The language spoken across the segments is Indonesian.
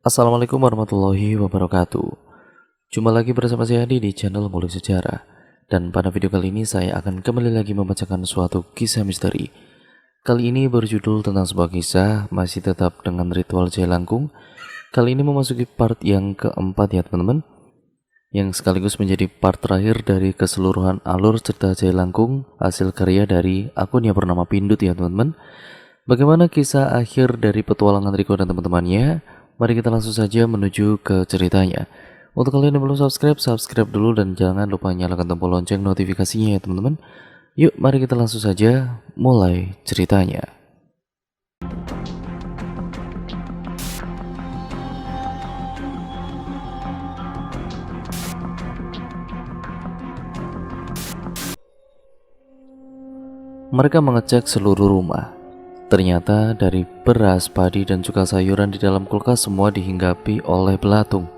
Assalamualaikum warahmatullahi wabarakatuh. Jumpa lagi bersama saya Adi di channel Ngulik Sejarah. Dan pada video kali ini saya akan kembali lagi membacakan suatu kisah misteri. Kali ini berjudul tentang sebuah kisah masih tetap dengan ritual Jailangkung. Kali ini memasuki part yang keempat ya teman-teman, yang sekaligus menjadi part terakhir dari keseluruhan alur cerita Jailangkung hasil karya dari akun yang bernama Pindut ya teman-teman. Bagaimana kisah akhir dari petualangan Riko dan teman-temannya? Mari kita langsung saja menuju ke ceritanya. Untuk kalian yang belum subscribe, subscribe dulu dan jangan lupa nyalakan tombol lonceng notifikasinya ya teman-teman. Yuk mari kita langsung saja mulai ceritanya. Mereka mengecek seluruh rumah. Ternyata dari beras, padi, dan juga sayuran di dalam kulkas semua dihinggapi oleh belatung.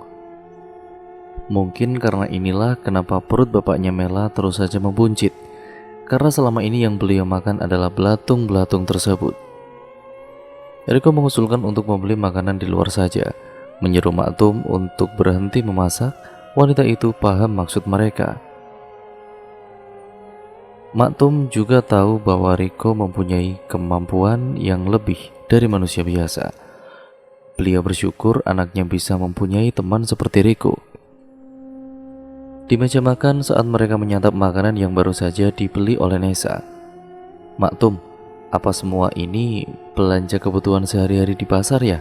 Mungkin karena inilah kenapa perut bapaknya Mela terus saja membuncit. Karena selama ini yang beliau makan adalah belatung-belatung tersebut. Riko mengusulkan untuk membeli makanan di luar saja. Menyuruh Maktum untuk berhenti memasak. Wanita itu paham maksud mereka. Maktum juga tahu bahwa Riko mempunyai kemampuan yang lebih dari manusia biasa. Beliau bersyukur anaknya bisa mempunyai teman seperti Riko. Di meja makan saat mereka menyantap makanan yang baru saja dibeli oleh Nesa. "Maktum, apa semua ini belanja kebutuhan sehari-hari di pasar ya?"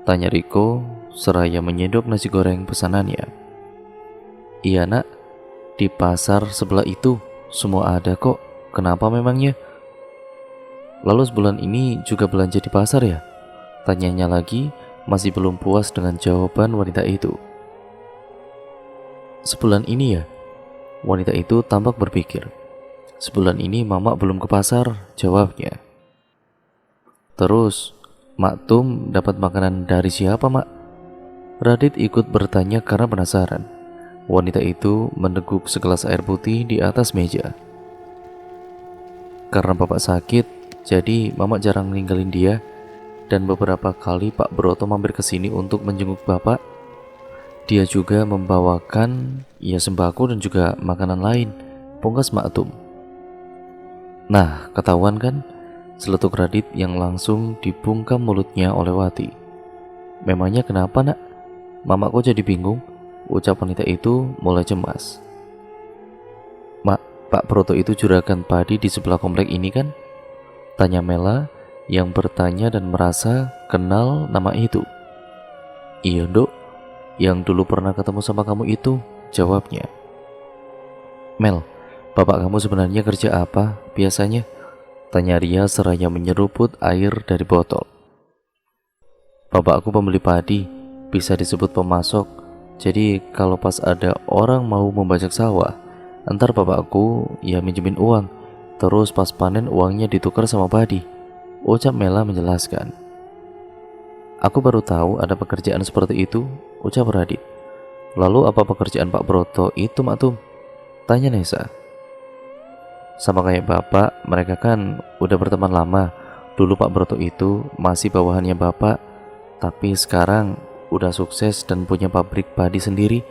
tanya Riko seraya menyendok nasi goreng pesanannya. "Iya nak, di pasar sebelah itu semua ada kok, kenapa memangnya?" "Lalu sebulan ini juga belanja di pasar ya?" tanyanya lagi, masih belum puas dengan jawaban wanita itu. "Sebulan ini ya?" Wanita itu tampak berpikir. "Sebulan ini mama belum ke pasar," jawabnya. "Terus, Maktum dapat makanan dari siapa, Mak?" Radit ikut bertanya karena penasaran. Wanita itu meneguk segelas air putih di atas meja. "Karena bapak sakit, jadi mama jarang ninggalin dia. Dan beberapa kali Pak Broto mampir ke sini untuk menjenguk bapak. Dia juga membawakan sembako dan juga makanan lain," pungkas Maktum. "Nah, ketahuan kan?" Seletuk Radit yang langsung dibungkam mulutnya oleh Wati. "Memangnya kenapa nak? Mama kok jadi bingung?" ucap wanita itu mulai cemas. "Mak, Pak Broto itu juragan padi di sebelah komplek ini kan?" tanya Mela yang bertanya dan merasa kenal nama itu. "Iya dok, yang dulu pernah ketemu sama kamu itu," jawabnya. "Mel, bapak kamu sebenarnya kerja apa biasanya?" tanya Ria seraya menyeruput air dari botol. "Bapakku pembeli padi, bisa disebut pemasok. Jadi kalau pas ada orang mau membajak sawah, entar bapakku minjemin uang, terus pas panen uangnya ditukar sama padi," ucap Mela menjelaskan. "Aku baru tahu ada pekerjaan seperti itu," ucap Radit. "Lalu apa pekerjaan Pak Broto itu, Maktum?" tanya Nesa. "Sama kayak bapak, mereka kan udah berteman lama. Dulu Pak Broto itu masih bawahannya bapak, tapi sekarang udah sukses dan punya pabrik padi sendiri,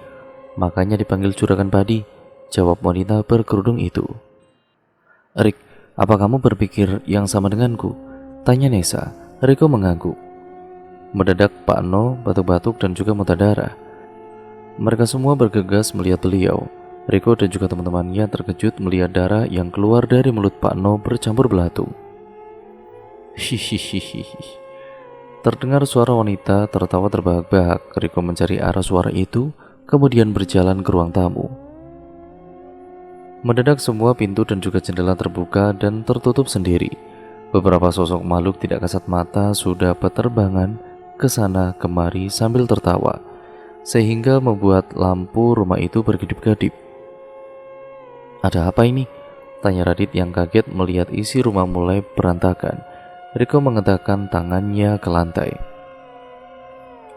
makanya dipanggil juragan padi," jawab wanita berkerudung itu. "Rik, apa kamu berpikir yang sama denganku?" tanya Nesa. Riko mengangguk. Mendadak Pak No batuk-batuk dan juga muntah darah. Mereka semua bergegas melihat beliau. Riko dan juga teman-temannya terkejut melihat darah yang keluar dari mulut Pak No bercampur belatung. "Hihihihi." Terdengar suara wanita tertawa terbahak-bahak. Riko mencari arah suara itu, kemudian berjalan ke ruang tamu. Mendadak semua pintu dan juga jendela terbuka dan tertutup sendiri. Beberapa sosok makhluk tidak kasat mata sudah berterbangan ke sana kemari sambil tertawa, sehingga membuat lampu rumah itu berkedip-kedip. "Ada apa ini?" tanya Radit yang kaget melihat isi rumah mulai berantakan. Riko mengetakkan tangannya ke lantai.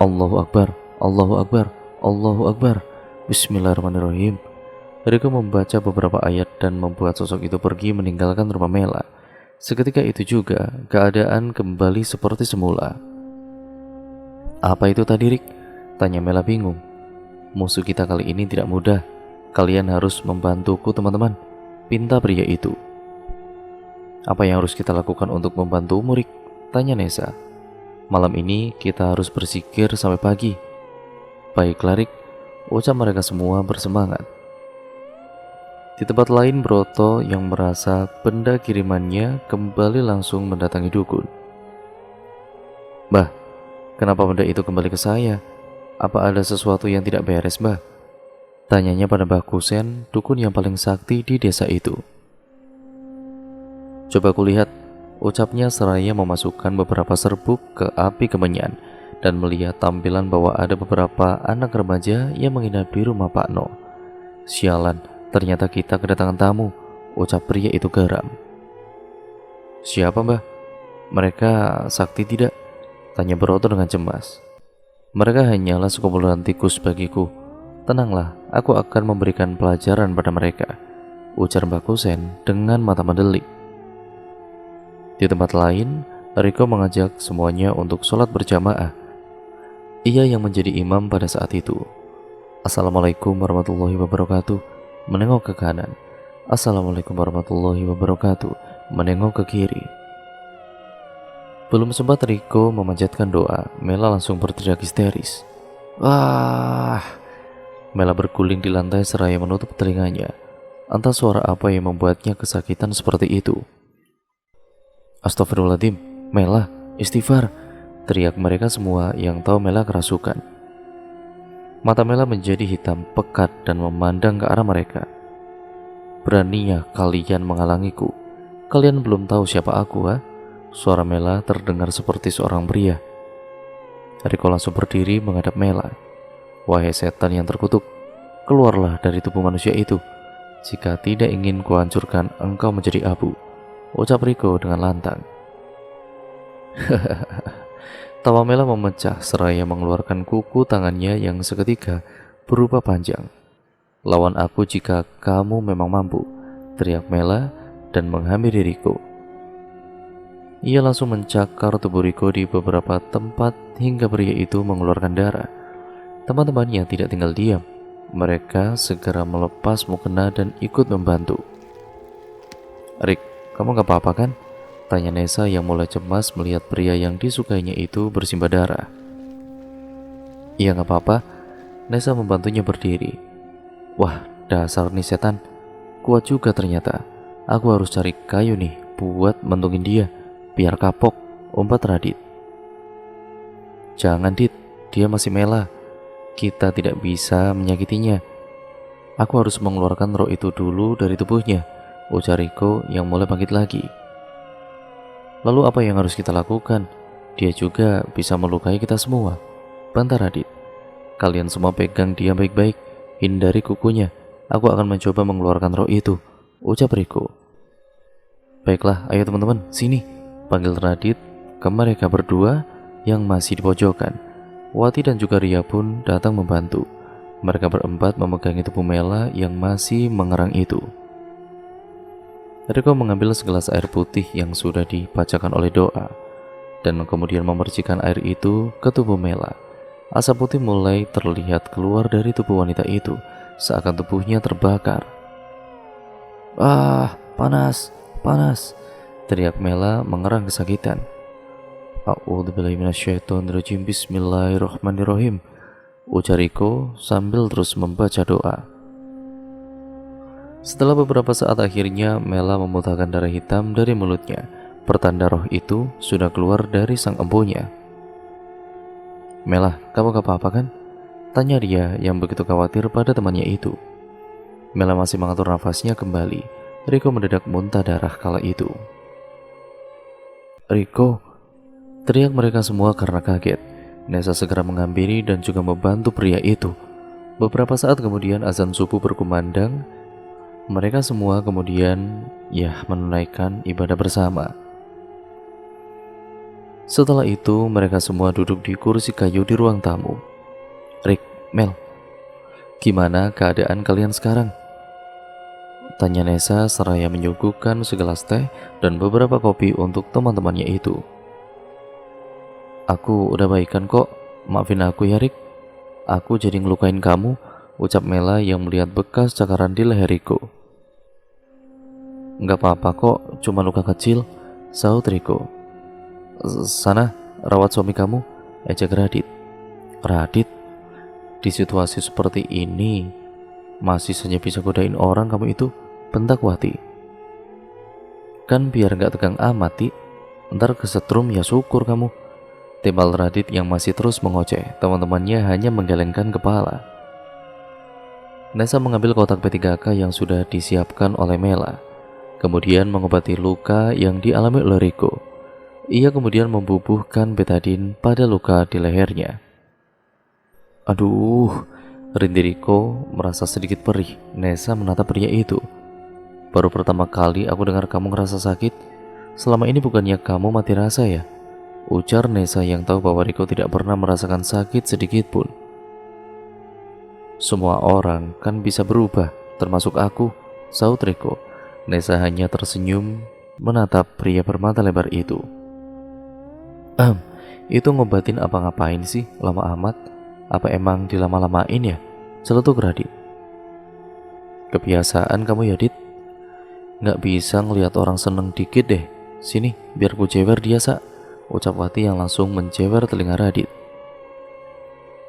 "Allahu Akbar, Allahu Akbar, Allahu Akbar, Bismillahirrahmanirrahim." Riko membaca beberapa ayat dan membuat sosok itu pergi meninggalkan rumah Mela. Seketika itu juga keadaan kembali seperti semula. Apa itu tadi, Rik? Tanya Mela bingung. Musuh kita kali ini tidak mudah. Kalian harus membantuku, teman-teman, pinta pria itu. Apa yang harus kita lakukan untuk membantumu, Rik? Tanya Nesa. Malam ini kita harus bersikir sampai pagi. Baiklah, Rik, ucap mereka semua bersemangat. Di tempat lain, Broto yang merasa benda kirimannya kembali langsung mendatangi dukun. Mbah, kenapa benda itu kembali ke saya? Apa ada sesuatu yang tidak beres, Mbah? Tanyanya pada Mbah Kusen, dukun yang paling sakti di desa itu. Coba kulihat, ucapnya seraya memasukkan beberapa serbuk ke api kemenyan dan melihat tampilan bahwa ada beberapa anak remaja yang menginap di rumah Pak No. Sialan, ternyata kita kedatangan tamu, ucap pria itu geram. Siapa, Mbah? Mereka sakti tidak? Tanya Broto dengan cemas. Mereka hanyalah sekumpulan tikus bagiku. Tenanglah, aku akan memberikan pelajaran pada mereka, ujar Mbak Kusen dengan mata mendelik. Di tempat lain, Riko mengajak semuanya untuk sholat berjamaah. Ia yang menjadi imam pada saat itu. Assalamualaikum warahmatullahi wabarakatuh. Menengok ke kanan. Assalamualaikum warahmatullahi wabarakatuh. Menengok ke kiri. Belum sempat Riko memanjatkan doa, Mela langsung berteriak histeris. Wah! Mela berguling di lantai seraya menutup telinganya. Entah suara apa yang membuatnya kesakitan seperti itu. Astagfirullahaladzim, Mela, istighfar, teriak mereka semua yang tahu Mela kerasukan. Mata Mela menjadi hitam pekat dan memandang ke arah mereka. Beraninya kalian menghalangiku. Kalian belum tahu siapa aku, ha? Suara Mela terdengar seperti seorang pria. Riko langsung berdiri menghadap Mela. Wahai setan yang terkutuk, keluarlah dari tubuh manusia itu. Jika tidak ingin kuhancurkan engkau menjadi abu, ucap Riko dengan lantang. Tawa Mela memecah seraya mengeluarkan kuku tangannya yang seketika berubah panjang. Lawan aku jika kamu memang mampu, teriak Mela dan menghampiri Riko. Ia langsung mencakar tubuh Riko di beberapa tempat hingga pria itu mengeluarkan darah. Teman-temannya tidak tinggal diam. Mereka segera melepas mukena dan ikut membantu. Rik, kamu gak apa-apa kan? Tanya Nesa yang mulai cemas melihat pria yang disukainya itu bersimbah darah. Iya gak apa-apa. Nesa membantunya berdiri. Wah, dasar nih setan. Kuat juga ternyata. Aku harus cari kayu nih buat mentungin dia. Biar kapok, umpat Radit. Jangan, Dit, dia masih Mela. Kita tidak bisa menyakitinya. Aku harus mengeluarkan roh itu dulu dari tubuhnya, ujar Riko yang mulai bangkit lagi. Lalu apa yang harus kita lakukan? Dia juga bisa melukai kita semua, bantar Radit. Kalian semua pegang dia baik-baik, hindari kukunya. Aku akan mencoba mengeluarkan roh itu, ucap Riko. Baiklah, ayo teman-teman, sini, panggil Radit ke mereka berdua yang masih di pojokan. Wati dan juga Ria pun datang membantu. Mereka berempat memegangi tubuh Mela yang masih mengerang itu. Riko mengambil segelas air putih yang sudah dibacakan oleh doa dan kemudian memercikan air itu ke tubuh Mela. Asap putih mulai terlihat keluar dari tubuh wanita itu, seakan tubuhnya terbakar. Ah, panas, panas, teriak Mela mengerang kesakitan. A'udzubillahi minasyaitonirrajim. Bismillahirrahmanirrahim, ujar Riko sambil terus membaca doa. Setelah beberapa saat akhirnya Mela memuntahkan darah hitam dari mulutnya. Pertanda roh itu sudah keluar dari sang empunya. Mela, kamu gak apa-apa kan? Tanya dia yang begitu khawatir pada temannya itu. Mela masih mengatur nafasnya kembali. Riko mendadak muntah darah kala itu. Riko, teriak mereka semua karena kaget. Nesa segera menghampiri dan juga membantu pria itu. Beberapa saat kemudian azan subuh berkumandang. Mereka semua kemudian menunaikan ibadah bersama. Setelah itu mereka semua duduk di kursi kayu di ruang tamu. Rik, Mel, gimana keadaan kalian sekarang? Tanya Nesa seraya menyuguhkan segelas teh dan beberapa kopi untuk teman-temannya itu. Aku udah baikan kok, Maafin aku ya Rik, aku jadi ngelukain kamu, ucap Mela yang melihat bekas cakaran di leher Riko. Nggak apa-apa kok, cuma luka kecil, sahut Riko. Sana, rawat suami kamu, ejek Radit. Radit, di situasi seperti ini, masih saja bisa godain orang kamu itu, bentak Wati. Kan biar nggak tegang amat, Ti. Ntar kesetrum ya syukur kamu. Timbal Radit yang masih terus mengoceh, teman-temannya hanya menggelengkan kepala. Nesa mengambil kotak P3K yang sudah disiapkan oleh Mela, kemudian mengobati luka yang dialami oleh Riko. Ia kemudian membubuhkan betadin pada luka di lehernya. Aduh, rindi Riko merasa sedikit perih. Nesa menatap pria itu. Baru pertama kali aku dengar kamu ngerasa sakit. Selama ini bukannya kamu mati rasa ya? Ujar Nesa yang tahu bahwa Riko tidak pernah merasakan sakit sedikit pun. Semua orang kan bisa berubah, termasuk aku, sahut Riko. Nesa hanya tersenyum menatap pria bermata lebar itu. Itu ngobatin apa ngapain sih lama amat? Apa emang dilama-lamain ya? Celetuk Radit. Kebiasaan kamu ya Dit. Nggak bisa ngelihat orang seneng dikit deh. Sini biar ku jewer dia Sa, ucap Wati yang langsung menjewer telinga Radit.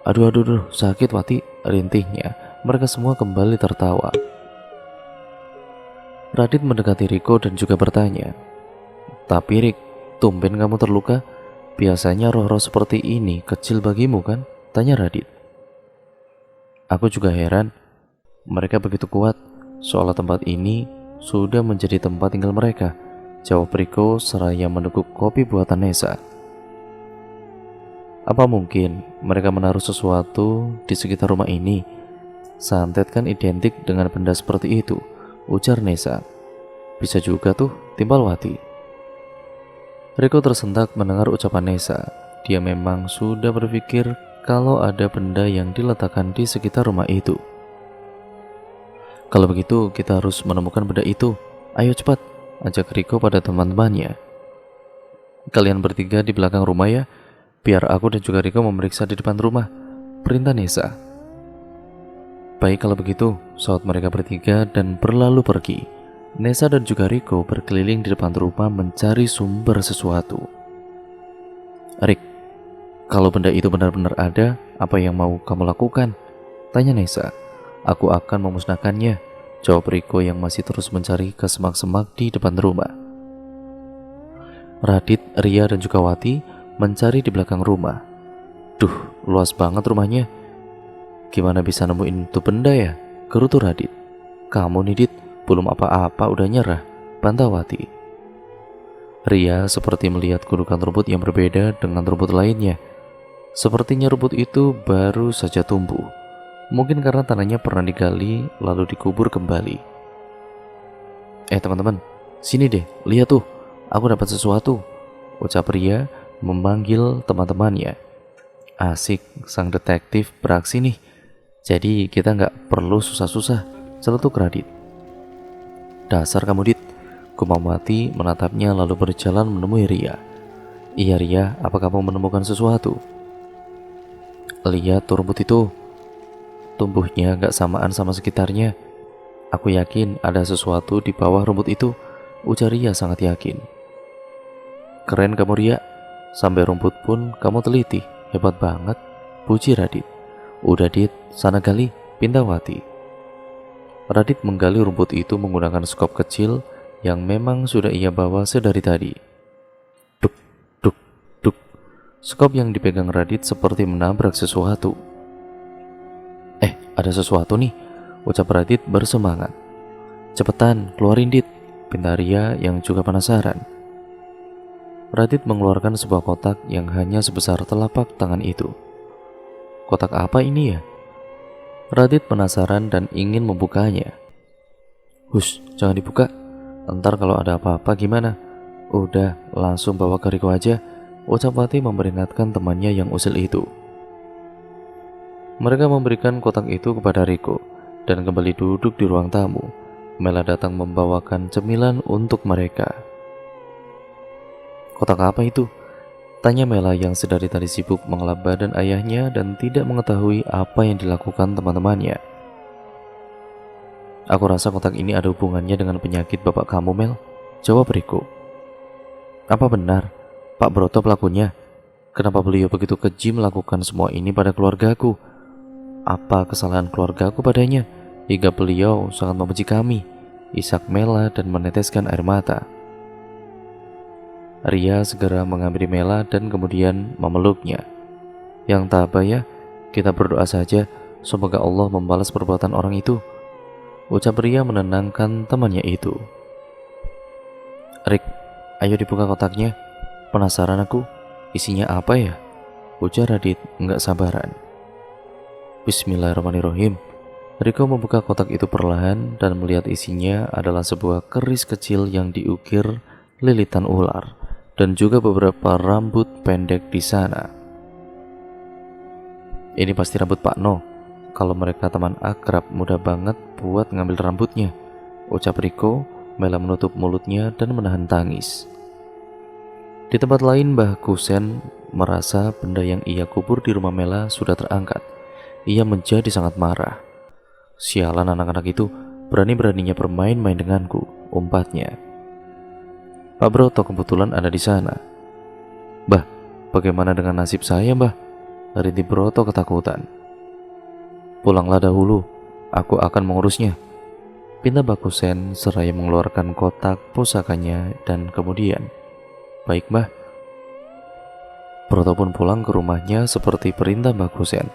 Aduh, sakit Wati, rintihnya. Mereka semua kembali tertawa. Radit mendekati Riko dan juga bertanya, tapi Rik, tumben kamu terluka? Biasanya roh-roh seperti ini kecil bagimu kan? Tanya Radit. Aku juga heran, mereka begitu kuat, soalnya tempat ini sudah menjadi tempat tinggal mereka, jawab Riko seraya meneguk kopi buatan Nesa. Apa mungkin mereka menaruh sesuatu di sekitar rumah ini? Santet kan identik dengan benda seperti itu, ujar Nesa. Bisa juga tuh, timbal Wati. Riko tersentak mendengar ucapan Nesa. Dia memang sudah berpikir kalau ada benda yang diletakkan di sekitar rumah itu. Kalau begitu kita harus menemukan benda itu. Ayo cepat, ajak Riko pada teman-temannya. Kalian bertiga di belakang rumah ya, biar aku dan juga Riko memeriksa di depan rumah, perintah Nesa. Baik kalau begitu, saat mereka bertiga dan berlalu pergi. Nesa dan juga Riko berkeliling di depan rumah mencari sumber sesuatu. Rik, kalau benda itu benar-benar ada, apa yang mau kamu lakukan? Tanya Nesa. Aku akan memusnahkannya, jawab Riko yang masih terus mencari ke semak-semak di depan rumah. Radit, Ria dan juga Wati mencari di belakang rumah. Duh, luas banget rumahnya. Gimana bisa nemuin itu benda ya? Gerutu Radit. Kamu nih Dit, belum apa-apa udah nyerah, bantah Wati. Ria seperti melihat gundukan rumput yang berbeda dengan rumput lainnya. Sepertinya rumput itu baru saja tumbuh. Mungkin karena tanahnya pernah digali lalu dikubur kembali. Teman-teman, sini deh, lihat tuh, aku dapat sesuatu, ucap Ria memanggil teman-temannya. Asik, sang detektif beraksi nih. Jadi kita nggak perlu susah-susah, celetuk Radit. Dasar kamu Dit, gumam Wati menatapnya lalu berjalan menemui Ria. Iya Ria, apa kamu menemukan sesuatu? Lihat tuh rumput itu, tumbuhnya gak samaan sama sekitarnya. Aku yakin ada sesuatu di bawah rumput itu, ujar Ria sangat yakin. Keren kamu Ria, sampai rumput pun kamu teliti, hebat banget, puji Radit. Udah Dit, sana gali, pinta Wati. Radit menggali rumput itu menggunakan skop kecil yang memang sudah ia bawa sedari tadi. Duk, duk, duk. Skop yang dipegang Radit seperti menabrak sesuatu. Ada sesuatu nih, ucap Radit bersemangat. Cepetan, keluarin Dit, pinta Ria yang juga penasaran. Radit mengeluarkan sebuah kotak yang hanya sebesar telapak tangan itu. Kotak apa ini ya? Radit penasaran dan ingin membukanya. Hush, jangan dibuka. Ntar kalau ada apa-apa gimana? Udah, langsung bawa ke Riko aja, ucap Wati memperingatkan temannya yang usil itu. Mereka memberikan kotak itu kepada Riko dan kembali duduk di ruang tamu. Mela datang membawakan cemilan untuk mereka. Kotak apa itu? Tanya Mela yang sedari tadi sibuk mengelap badan ayahnya dan tidak mengetahui apa yang dilakukan teman-temannya. Aku rasa kotak ini ada hubungannya dengan penyakit bapak kamu, Mel. Jawab Riko. Apa benar Pak Broto pelakunya? Kenapa beliau begitu keji melakukan semua ini pada keluargaku? Apa kesalahan keluargaku padanya hingga beliau sangat membenci kami? Isak Mela dan meneteskan air mata. Ria segera menghampiri Mela dan kemudian memeluknya. Yang tabah ya, kita berdoa saja semoga Allah membalas perbuatan orang itu, ucap Ria menenangkan temannya itu. Rik, ayo dibuka kotaknya. Penasaran aku, isinya apa ya? Ujar Radit enggak sabaran. Bismillahirrahmanirrahim. Riko membuka kotak itu perlahan dan melihat isinya adalah sebuah keris kecil yang diukir lilitan ular dan juga beberapa rambut pendek di sana. Ini pasti rambut Pak No. Kalau mereka teman akrab, mudah banget buat ngambil rambutnya, ucap Riko. Mela menutup mulutnya dan menahan tangis. Di tempat lain, Mbah Kusen merasa benda yang ia kubur di rumah Mela sudah terangkat. Ia menjadi sangat marah. Sialan anak-anak itu, berani-beraninya bermain-main denganku, umpatnya. Pak Broto kebetulan ada di sana. Bah, bagaimana dengan nasib saya, Mbah? Rintih Broto ketakutan. Pulanglah dahulu, aku akan mengurusnya, pinta Mbah Kusen seraya mengeluarkan kotak pusakanya dan kemudian, baik Mbah. Broto pun pulang ke rumahnya seperti perintah Mbah Kusen,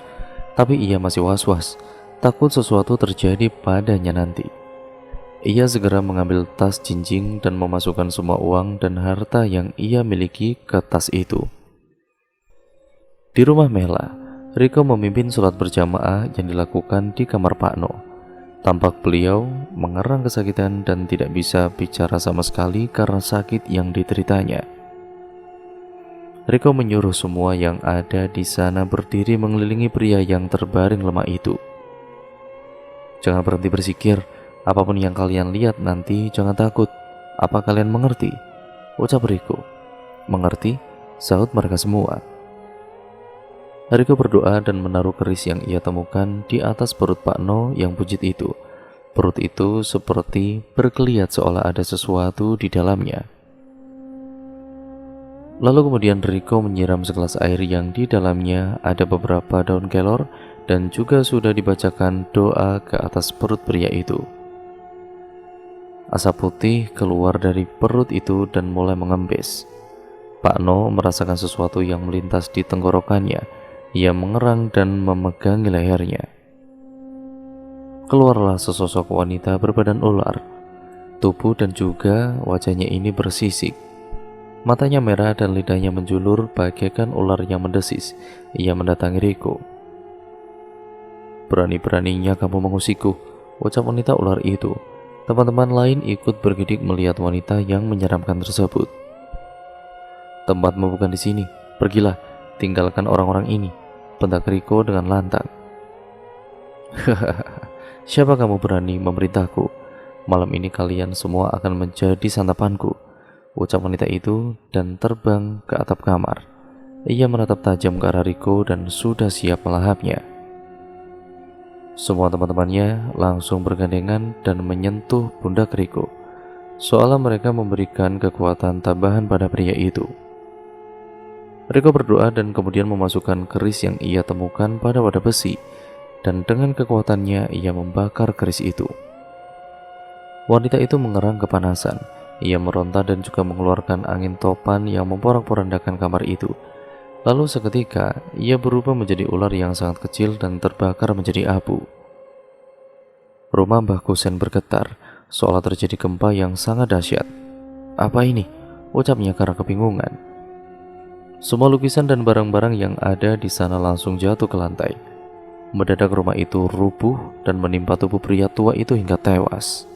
tapi ia masih was-was, takut sesuatu terjadi padanya nanti. Ia segera mengambil tas jinjing dan memasukkan semua uang dan harta yang ia miliki ke tas itu. Di rumah Mela, Riko memimpin sholat berjamaah yang dilakukan di kamar Pak No. Tampak beliau mengerang kesakitan dan tidak bisa bicara sama sekali karena sakit yang dideritanya. Riko menyuruh semua yang ada di sana berdiri mengelilingi pria yang terbaring lemah itu. Jangan berhenti bersikir, apapun yang kalian lihat nanti jangan takut. Apa kalian mengerti? Ucap Riko. Mengerti? Sahut mereka semua. Riko berdoa dan menaruh keris yang ia temukan di atas perut Pak No yang buncit itu. Perut itu seperti berkeliat seolah ada sesuatu di dalamnya. Lalu kemudian Riko menyiram segelas air yang di dalamnya ada beberapa daun kelor dan juga sudah dibacakan doa ke atas perut pria itu. Asap putih keluar dari perut itu dan mulai mengembes. Pak No merasakan sesuatu yang melintas di tenggorokannya. Ia mengerang dan memegangi lehernya. Keluarlah sesosok wanita berbadan ular. Tubuh dan juga wajahnya ini bersisik. Matanya merah dan lidahnya menjulur bagaikan ular yang mendesis. Ia mendatangi Riko. Berani-beraninya kamu mengusikku, ucap wanita ular itu. Teman-teman lain ikut bergidik melihat wanita yang menyeramkan tersebut. Tempatmu bukan di sini. Pergilah, tinggalkan orang-orang ini, bentak Riko dengan lantang. Siapa kamu berani memerintahku? Malam ini kalian semua akan menjadi santapanku, ucap wanita itu dan terbang ke atap kamar. Ia menatap tajam ke arah Riko dan sudah siap melahapnya. Semua teman-temannya langsung bergandengan dan menyentuh pundak Riko, seolah mereka memberikan kekuatan tambahan pada pria itu. Riko berdoa dan kemudian memasukkan keris yang ia temukan pada wadah besi, dan dengan kekuatannya ia membakar keris itu. Wanita itu mengerang kepanasan. Ia meronta dan juga mengeluarkan angin topan yang memporak-porandakan kamar itu. Lalu seketika ia berubah menjadi ular yang sangat kecil dan terbakar menjadi abu. Rumah Mbah Kusen bergetar, seolah terjadi gempa yang sangat dahsyat. Apa ini? Ucapnya karena kebingungan. Semua lukisan dan barang-barang yang ada di sana langsung jatuh ke lantai. Mendadak rumah itu rubuh dan menimpa tubuh pria tua itu hingga tewas.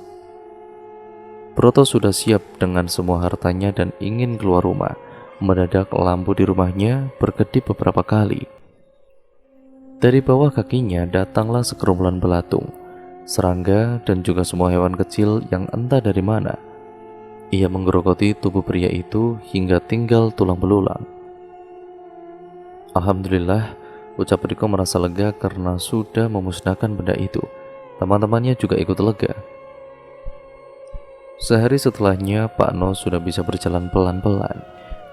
Broto sudah siap dengan semua hartanya dan ingin keluar rumah. Mendadak lampu di rumahnya berkedip beberapa kali. Dari bawah kakinya datanglah segerombolan belatung, serangga dan juga semua hewan kecil yang entah dari mana. Ia menggerogoti tubuh pria itu hingga tinggal tulang belulang. Alhamdulillah, ucap Riko merasa lega karena sudah memusnahkan benda itu. Teman-temannya juga ikut lega. Sehari setelahnya, Pak No sudah bisa berjalan pelan-pelan.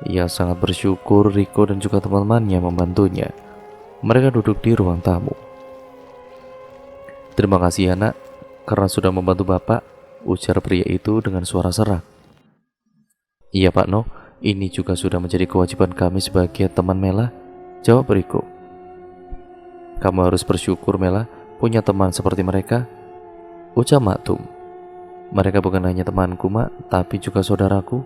Ia sangat bersyukur Riko dan juga teman-temannya membantunya. Mereka duduk di ruang tamu. Terima kasih ya nak, karena sudah membantu Bapak, ujar pria itu dengan suara serak. Iya Pak No, ini juga sudah menjadi kewajiban kami sebagai teman Mela, jawab Riko. Kamu harus bersyukur Mela, punya teman seperti mereka, ucap Maktum. Mereka bukan hanya temanku mak, tapi juga saudaraku.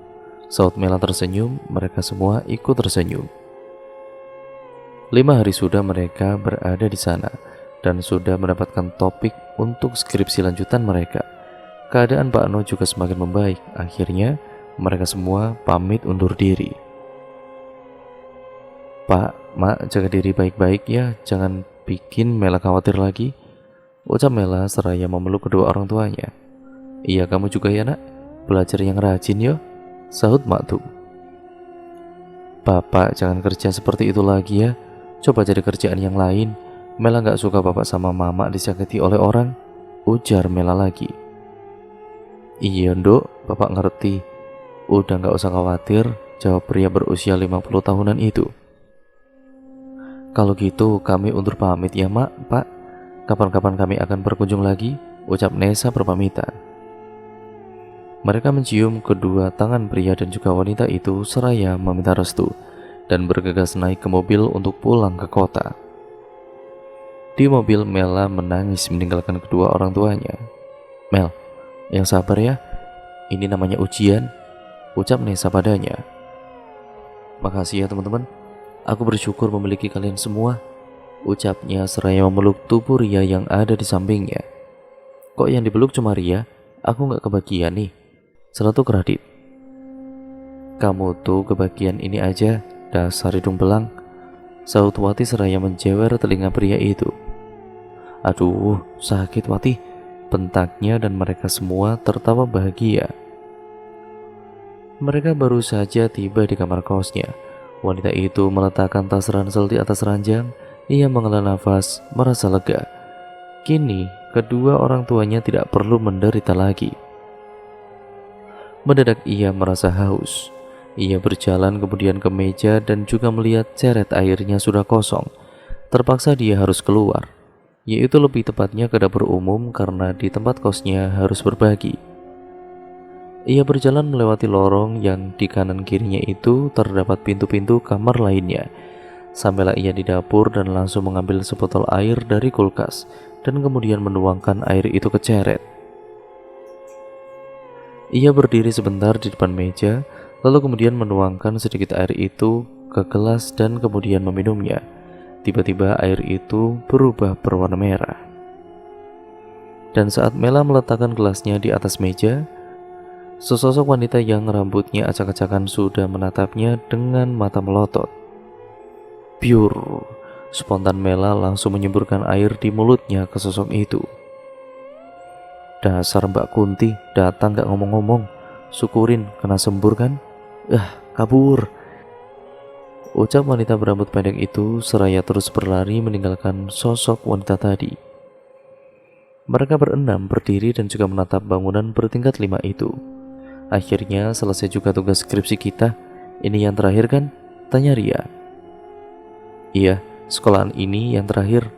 Saat Mela tersenyum, mereka semua ikut tersenyum. 5 hari sudah mereka berada di sana dan sudah mendapatkan topik untuk skripsi lanjutan mereka. Keadaan Pak No juga semakin membaik. Akhirnya mereka semua pamit undur diri. Pak, Mak, jaga diri baik-baik ya, jangan bikin Mela khawatir lagi, ucap Mela seraya memeluk kedua orang tuanya. Iya kamu juga ya nak, belajar yang rajin yo, sahut Maktum. Bapak jangan kerja seperti itu lagi ya, coba cari kerjaan yang lain. Mela gak suka bapak sama mama disakiti oleh orang, ujar Mela lagi. Iya nduk, bapak ngerti. Udah gak usah khawatir, jawab pria berusia 50 tahunan itu. Kalau gitu kami undur pamit ya mak, pak. Kapan-kapan kami akan berkunjung lagi, ucap Nesa berpamitan. Mereka mencium kedua tangan pria dan juga wanita itu seraya meminta restu dan bergegas naik ke mobil untuk pulang ke kota. Di mobil Mela menangis meninggalkan kedua orang tuanya. Mel, yang sabar ya, ini namanya ujian, ucap Nesa padanya. Makasih ya teman-teman, aku bersyukur memiliki kalian semua, ucapnya seraya memeluk tubuh Ria yang ada di sampingnya. Kok yang dipeluk cuma Ria? Aku gak kebagian nih, seletuk Radit. Kamu tuh kebagian ini aja, dasar hidung belang, sahut Wati seraya menjewer telinga pria itu. Aduh, sakit Wati, bentaknya dan mereka semua tertawa bahagia. Mereka baru saja tiba di kamar kosnya. Wanita itu meletakkan tas ransel di atas ranjang. Ia menghela nafas, merasa lega. Kini, kedua orang tuanya tidak perlu menderita lagi. Mendadak ia merasa haus. Ia berjalan kemudian ke meja dan juga melihat ceret airnya sudah kosong. Terpaksa dia harus keluar, yaitu lebih tepatnya ke dapur umum karena di tempat kosnya harus berbagi. Ia berjalan melewati lorong yang di kanan kirinya itu terdapat pintu-pintu kamar lainnya. Sampailah ia di dapur dan langsung mengambil sebotol air dari kulkas dan kemudian menuangkan air itu ke ceret. Ia berdiri sebentar di depan meja, lalu kemudian menuangkan sedikit air itu ke gelas dan kemudian meminumnya. Tiba-tiba air itu berubah berwarna merah. Dan saat Mela meletakkan gelasnya di atas meja, sesosok wanita yang rambutnya acak-acakan sudah menatapnya dengan mata melotot. Piur, spontan Mela langsung menyemburkan air di mulutnya ke sosok itu. Dasar Mbak Kunti, datang gak ngomong-ngomong, syukurin kena sembur kan? Kabur, ucap wanita berambut pendek itu seraya terus berlari meninggalkan sosok wanita tadi. Mereka berenam berdiri dan juga menatap bangunan bertingkat 5 itu. Akhirnya selesai juga tugas skripsi kita. Ini yang terakhir kan? Tanya Ria. Iya, sekolahan ini yang terakhir.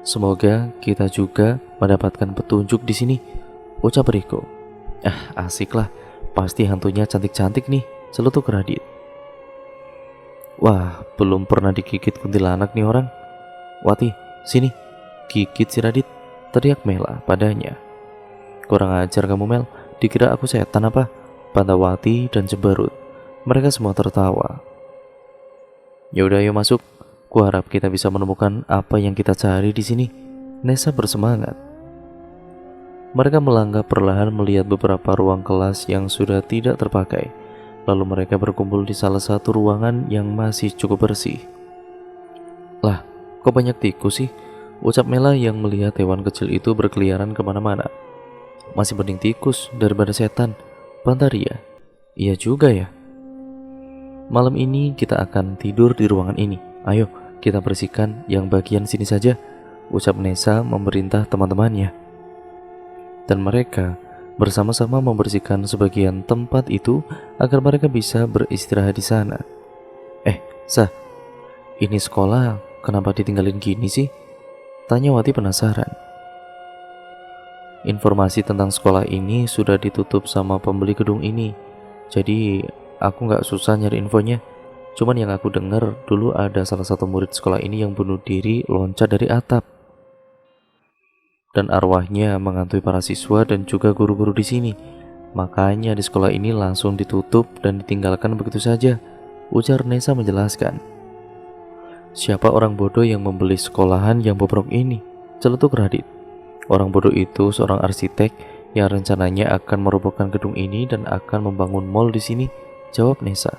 Semoga kita juga mendapatkan petunjuk di sini, ucap Riko. Asik lah, pasti hantunya cantik-cantik nih, celetuk Radit. Wah, belum pernah digigit kuntilanak nih orang. Wati, sini, gigit si Radit, teriak Mela padanya. Kurang ajar kamu Mel, dikira aku setan apa? Bantah Wati dan Cebarut. Mereka semua tertawa. Yaudah ayo masuk, kuharap kita bisa menemukan apa yang kita cari di sini, Nesa bersemangat. Mereka melangkah perlahan melihat beberapa ruang kelas yang sudah tidak terpakai. Lalu mereka berkumpul di salah satu ruangan yang masih cukup bersih. Lah, kok banyak tikus sih? Ucap Mela yang melihat hewan kecil itu berkeliaran kemana-mana. Masih mending tikus daripada setan, bantah Ria. Iya juga ya. Malam ini kita akan tidur di ruangan ini, Ayo kita bersihkan yang bagian sini saja, ucap Nesa memerintah teman-temannya. Dan mereka bersama-sama membersihkan sebagian tempat itu agar mereka bisa beristirahat di sana. Sa, ini sekolah kenapa ditinggalin gini sih? Tanya Wati penasaran. Informasi tentang sekolah ini sudah ditutup sama pembeli gedung ini. Jadi aku nggak susah nyari infonya. Cuman yang aku dengar dulu ada salah satu murid sekolah ini yang bunuh diri loncat dari atap. Dan arwahnya menghantui para siswa dan juga guru-guru di sini. Makanya di sekolah ini langsung ditutup dan ditinggalkan begitu saja, ujar Nesa menjelaskan. Siapa orang bodoh yang membeli sekolahan yang bobrok ini? Celetuk Radit. Orang bodoh itu seorang arsitek yang rencananya akan merobohkan gedung ini dan akan membangun mall di sini, jawab Nesa.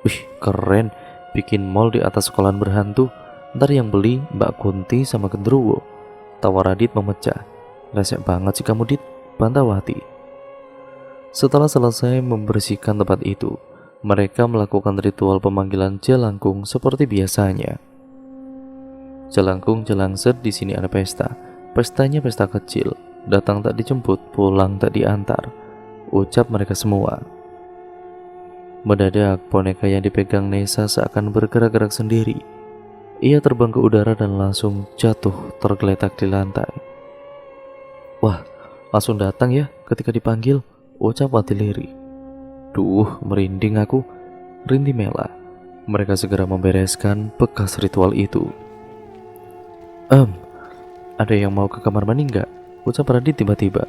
Wih, keren, bikin mall di atas sekolahan berhantu. Ntar yang beli Mbak Kunti sama Gendruwo. Tawa Radit memecah. Resek banget sih kamu, Dit, bantah Wati. Setelah selesai membersihkan tempat itu, mereka melakukan ritual pemanggilan Jalangkung seperti biasanya. Jalangkung Jalangser di sini ada pesta. Pestanya pesta kecil. Datang tak dijemput, pulang tak diantar, ucap mereka semua. Mendadak boneka yang dipegang Nesa seakan bergerak-gerak sendiri. Ia terbang ke udara dan langsung jatuh tergeletak di lantai. Wah, langsung datang ya ketika dipanggil, ucap Wati lirih. Duh, merinding aku, rintih Mela. Mereka segera membereskan bekas ritual itu. Ada yang mau ke kamar mandi nggak? Ucap Radit tiba-tiba.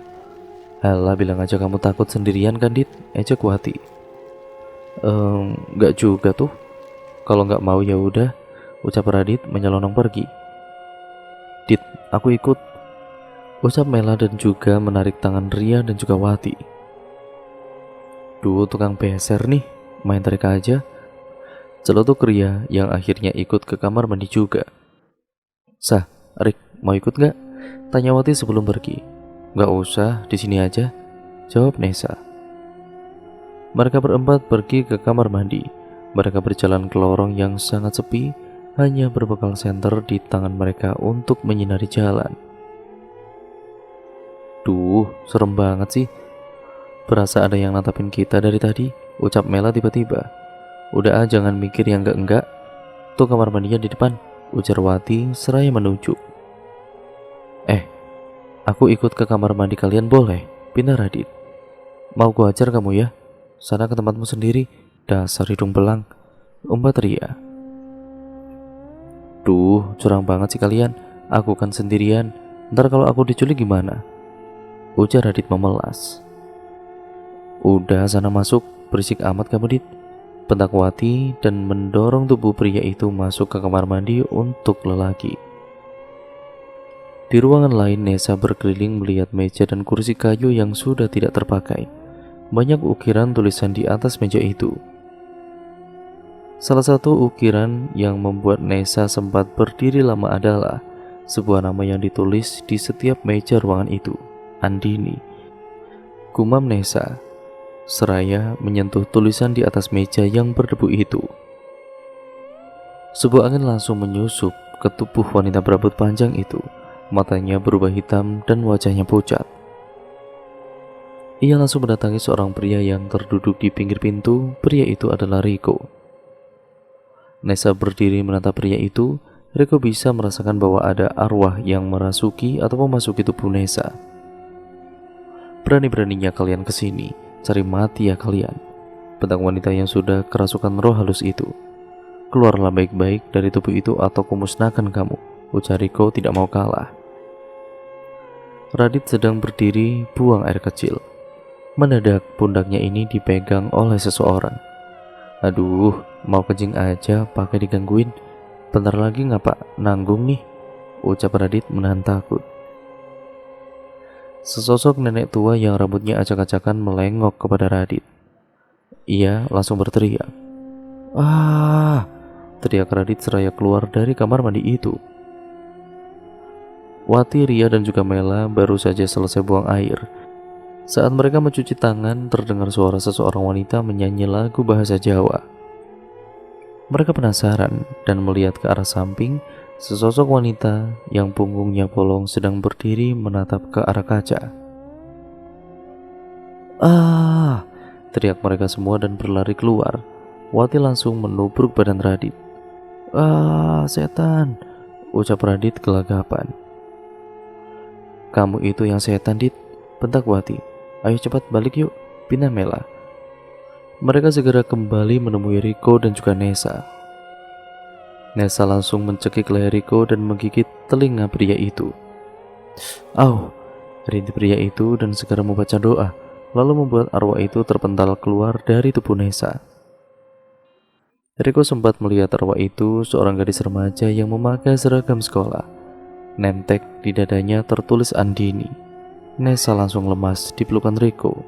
Halah, bilang aja kamu takut sendirian kan, Dit? Ejek Wati. Nggak juga tuh. Kalau nggak mau ya udah, ucap Radit menyelonong pergi. Dit, aku ikut, ucap Mela dan juga menarik tangan Ria dan juga Wati. Duh, tukang peser nih, main tarik aja, celotuk Ria yang akhirnya ikut ke kamar mandi juga. Sah, Rik, mau ikut nggak? Tanya Wati sebelum pergi. Nggak usah, di sini aja, jawab Nesa. Mereka berempat pergi ke kamar mandi. Mereka berjalan ke lorong yang sangat sepi, hanya berbekal senter di tangan mereka untuk menyinari jalan. Duh, serem banget sih. Berasa ada yang natapin kita dari tadi, ucap Mela tiba-tiba. Udah jangan mikir yang enggak-enggak. Tuh kamar mandinya di depan, ujar Wati seraya menunjuk. Aku ikut ke kamar mandi kalian boleh? Pindah Radit. Mau gua ajar kamu ya? Sana ke tempatmu sendiri, dasar hidung belang, umpat Ria. Duh, curang banget sih kalian. Aku kan sendirian. Ntar kalau aku diculik gimana? Ujar Radit memelas. Udah sana masuk, berisik amat kamu, Dit, bentak Wati dan mendorong tubuh pria itu masuk ke kamar mandi untuk lelaki. Di ruangan lain, Nesa berkeliling melihat meja dan kursi kayu yang sudah tidak terpakai. Banyak ukiran tulisan di atas meja itu. Salah satu ukiran yang membuat Nesa sempat berdiri lama adalah sebuah nama yang ditulis di setiap meja ruangan itu, Andini. Gumam Nesa seraya menyentuh tulisan di atas meja yang berdebu itu. Sebuah angin langsung menyusup ke tubuh wanita berambut panjang itu. Matanya berubah hitam dan wajahnya pucat. Ia langsung mendatangi seorang pria yang terduduk di pinggir pintu. Pria itu adalah Riko. Nesa berdiri menatap pria itu. Riko bisa merasakan bahwa ada arwah yang merasuki atau memasuki tubuh Nesa. Berani-beraninya kalian kesini, cari mati ya kalian, bentak wanita yang sudah kerasukan roh halus itu. Keluarlah baik-baik dari tubuh itu atau kumusnahkan kamu, ujar Riko tidak mau kalah. Radit sedang berdiri buang air kecil. Mendadak pundaknya ini dipegang oleh seseorang. Aduh, mau kencing aja pakai digangguin. Bentar lagi ngapa nanggung nih, ucap Radit menahan takut. Sesosok nenek tua yang rambutnya acak-acakan melengok kepada Radit. Ia langsung berteriak. Ah! Teriak Radit seraya keluar dari kamar mandi itu. Wati, Ria dan juga Mela baru saja selesai buang air. Saat mereka mencuci tangan, terdengar suara seseorang wanita menyanyi lagu bahasa Jawa. Mereka penasaran dan melihat ke arah samping. Sesosok wanita yang punggungnya bolong sedang berdiri menatap ke arah kaca. "Ah!" teriak mereka semua dan berlari keluar. Wati langsung menubruk badan Radit. "Ah, setan!" ucap Radit gelagapan. "Kamu itu yang setan, Dit," bentak Wati. "Ayo cepat balik yuk," pinta Mela. Mereka segera kembali menemui Riko dan juga Nesa. Nesa langsung mencekik leher Riko dan menggigit telinga pria itu. "Au!" rintih pria itu dan segera membaca doa, lalu membuat arwah itu terpental keluar dari tubuh Nesa. Riko sempat melihat arwah itu, seorang gadis remaja yang memakai seragam sekolah. Nemtek di dadanya tertulis Andini. Nesa langsung lemas di pelukan Riko.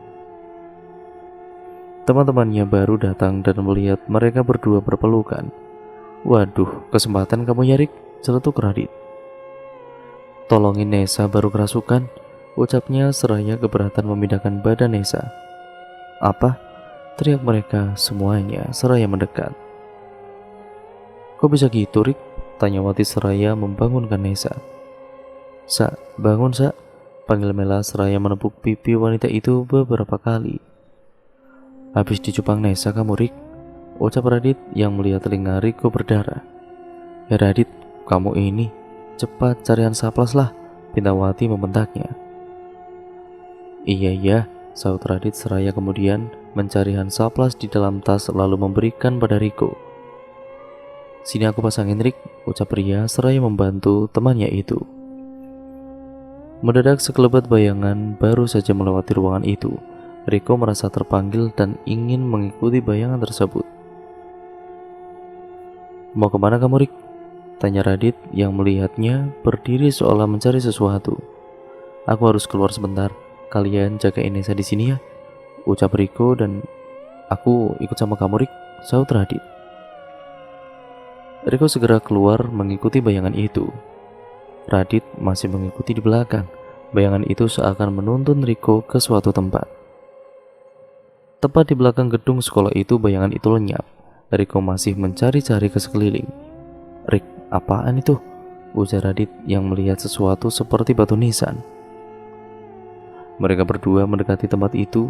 Teman-temannya baru datang dan melihat mereka berdua berpelukan. "Waduh, kesempatan kamu ya, Rik," celetuk Radit. "Tolongin Nesa baru kerasukan," ucapnya seraya keberatan memindahkan badan Nesa. "Apa?" teriak mereka semuanya seraya mendekat. "Kok bisa gitu, Rik?" tanya Wati seraya membangunkan Nesa. "Sa, bangun, Sa," panggil Mela seraya menepuk pipi wanita itu beberapa kali. "Habis dicupang Nesa kamu, Rik," ucap Radit yang melihat telinga Riko berdarah. "Ya Radit, kamu ini, cepat carian saplas lah," pinta Wati membentaknya. Iya, saut Radit seraya kemudian mencari saplas di dalam tas lalu memberikan pada Riko. "Sini aku pasangin, Rik," ucap pria seraya membantu temannya itu. Mendadak sekelebat bayangan baru saja melewati ruangan itu. Riko merasa terpanggil dan ingin mengikuti bayangan tersebut. "Mau kemana kamu, Rik?" tanya Radit yang melihatnya berdiri seolah mencari sesuatu. "Aku harus keluar sebentar, kalian jagain Nesa di sini ya," ucap Riko. "Dan aku ikut sama kamu, Rik," saut Radit. Riko segera keluar mengikuti bayangan itu. Radit masih mengikuti di belakang. Bayangan itu seakan menuntun Riko ke suatu tempat. Tepat di belakang gedung sekolah itu, bayangan itu lenyap. Riko masih mencari-cari ke sekeliling. "Rik, apaan itu?" ujar Radit yang melihat sesuatu seperti batu nisan. Mereka berdua mendekati tempat itu.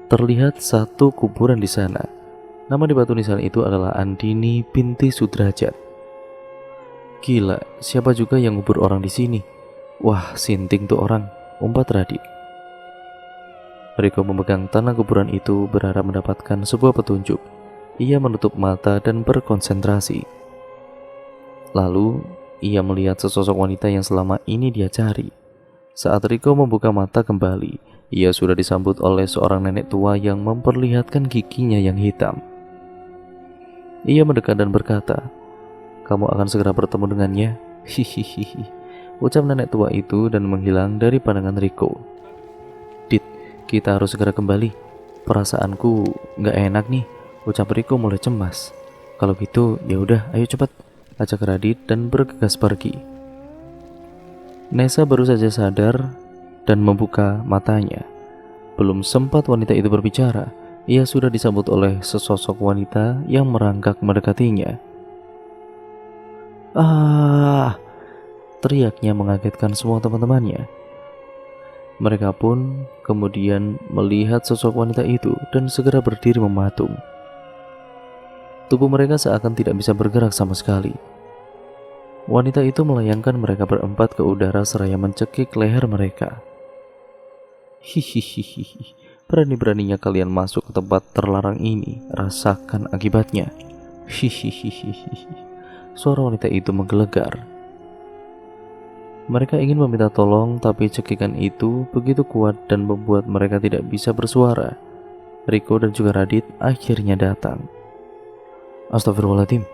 Terlihat satu kuburan di sana. Nama di batu nisan itu adalah Andini binti Sudrajat. "Gila, siapa juga yang ngubur orang di sini? Wah, sinting tuh orang," umpat Radit. Riko memegang tanah kuburan itu berharap mendapatkan sebuah petunjuk. Ia menutup mata dan berkonsentrasi. Lalu, ia melihat sesosok wanita yang selama ini dia cari. Saat Riko membuka mata kembali, ia sudah disambut oleh seorang nenek tua yang memperlihatkan giginya yang hitam. Ia mendekat dan berkata, "Kamu akan segera bertemu dengannya." "Hihihi," ucap nenek tua itu dan menghilang dari pandangan Riko. "Dit, kita harus segera kembali. Perasaanku nggak enak nih," ucap Riko mulai cemas. "Kalau gitu, ya udah, ayo cepat," ajak Radit dan bergegas pergi. Nesa baru saja sadar dan membuka matanya. Belum sempat wanita itu berbicara, ia sudah disambut oleh sesosok wanita yang merangkak mendekatinya. "Ah!" teriaknya mengagetkan semua teman-temannya. Mereka pun kemudian melihat sosok wanita itu dan segera berdiri mematung. Tubuh mereka seakan tidak bisa bergerak sama sekali. Wanita itu melayangkan mereka berempat ke udara seraya mencekik leher mereka. "Hihihihi, berani-beraninya kalian masuk ke tempat terlarang ini, rasakan akibatnya." Hihihihi, suara wanita itu menggelegar. Mereka ingin meminta tolong, tapi cekikan itu begitu kuat dan membuat mereka tidak bisa bersuara. Riko dan juga Radit akhirnya datang. "Astagfirullahaladzim,"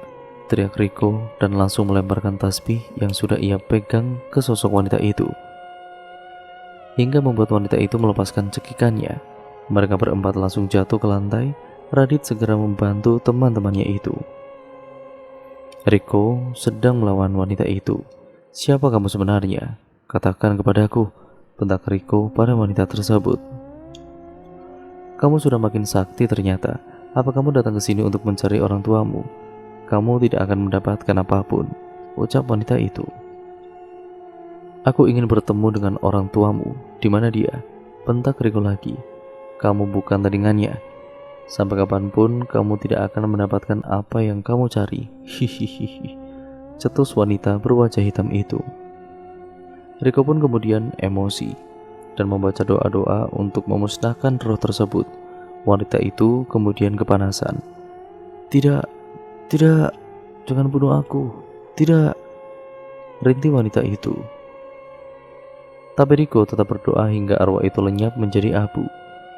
teriak Riko dan langsung melemparkan tasbih yang sudah ia pegang ke sosok wanita itu, hingga membuat wanita itu melepaskan cekikannya. Mereka berempat langsung jatuh ke lantai. Radit segera membantu teman-temannya itu. "Riko sedang melawan wanita itu. Siapa kamu sebenarnya? Katakan kepadaku," bentak Riko pada wanita tersebut. "Kamu sudah makin sakti ternyata. Apa kamu datang ke sini untuk mencari orang tuamu?" kamu tidak akan mendapatkan apapun, ucap wanita itu. Aku ingin bertemu dengan orang tuamu. Di mana dia? Bentak Riko lagi. Kamu bukan tandingannya. Sampai kapanpun kamu tidak akan mendapatkan apa yang kamu cari. Hihihi. Cetus wanita berwajah hitam itu. Riko pun kemudian emosi dan membaca doa-doa untuk memusnahkan roh tersebut. Wanita itu kemudian kepanasan. Tidak, tidak, jangan bunuh aku. Tidak, rintih wanita itu. Tapi Riko tetap berdoa hingga arwah itu lenyap menjadi abu.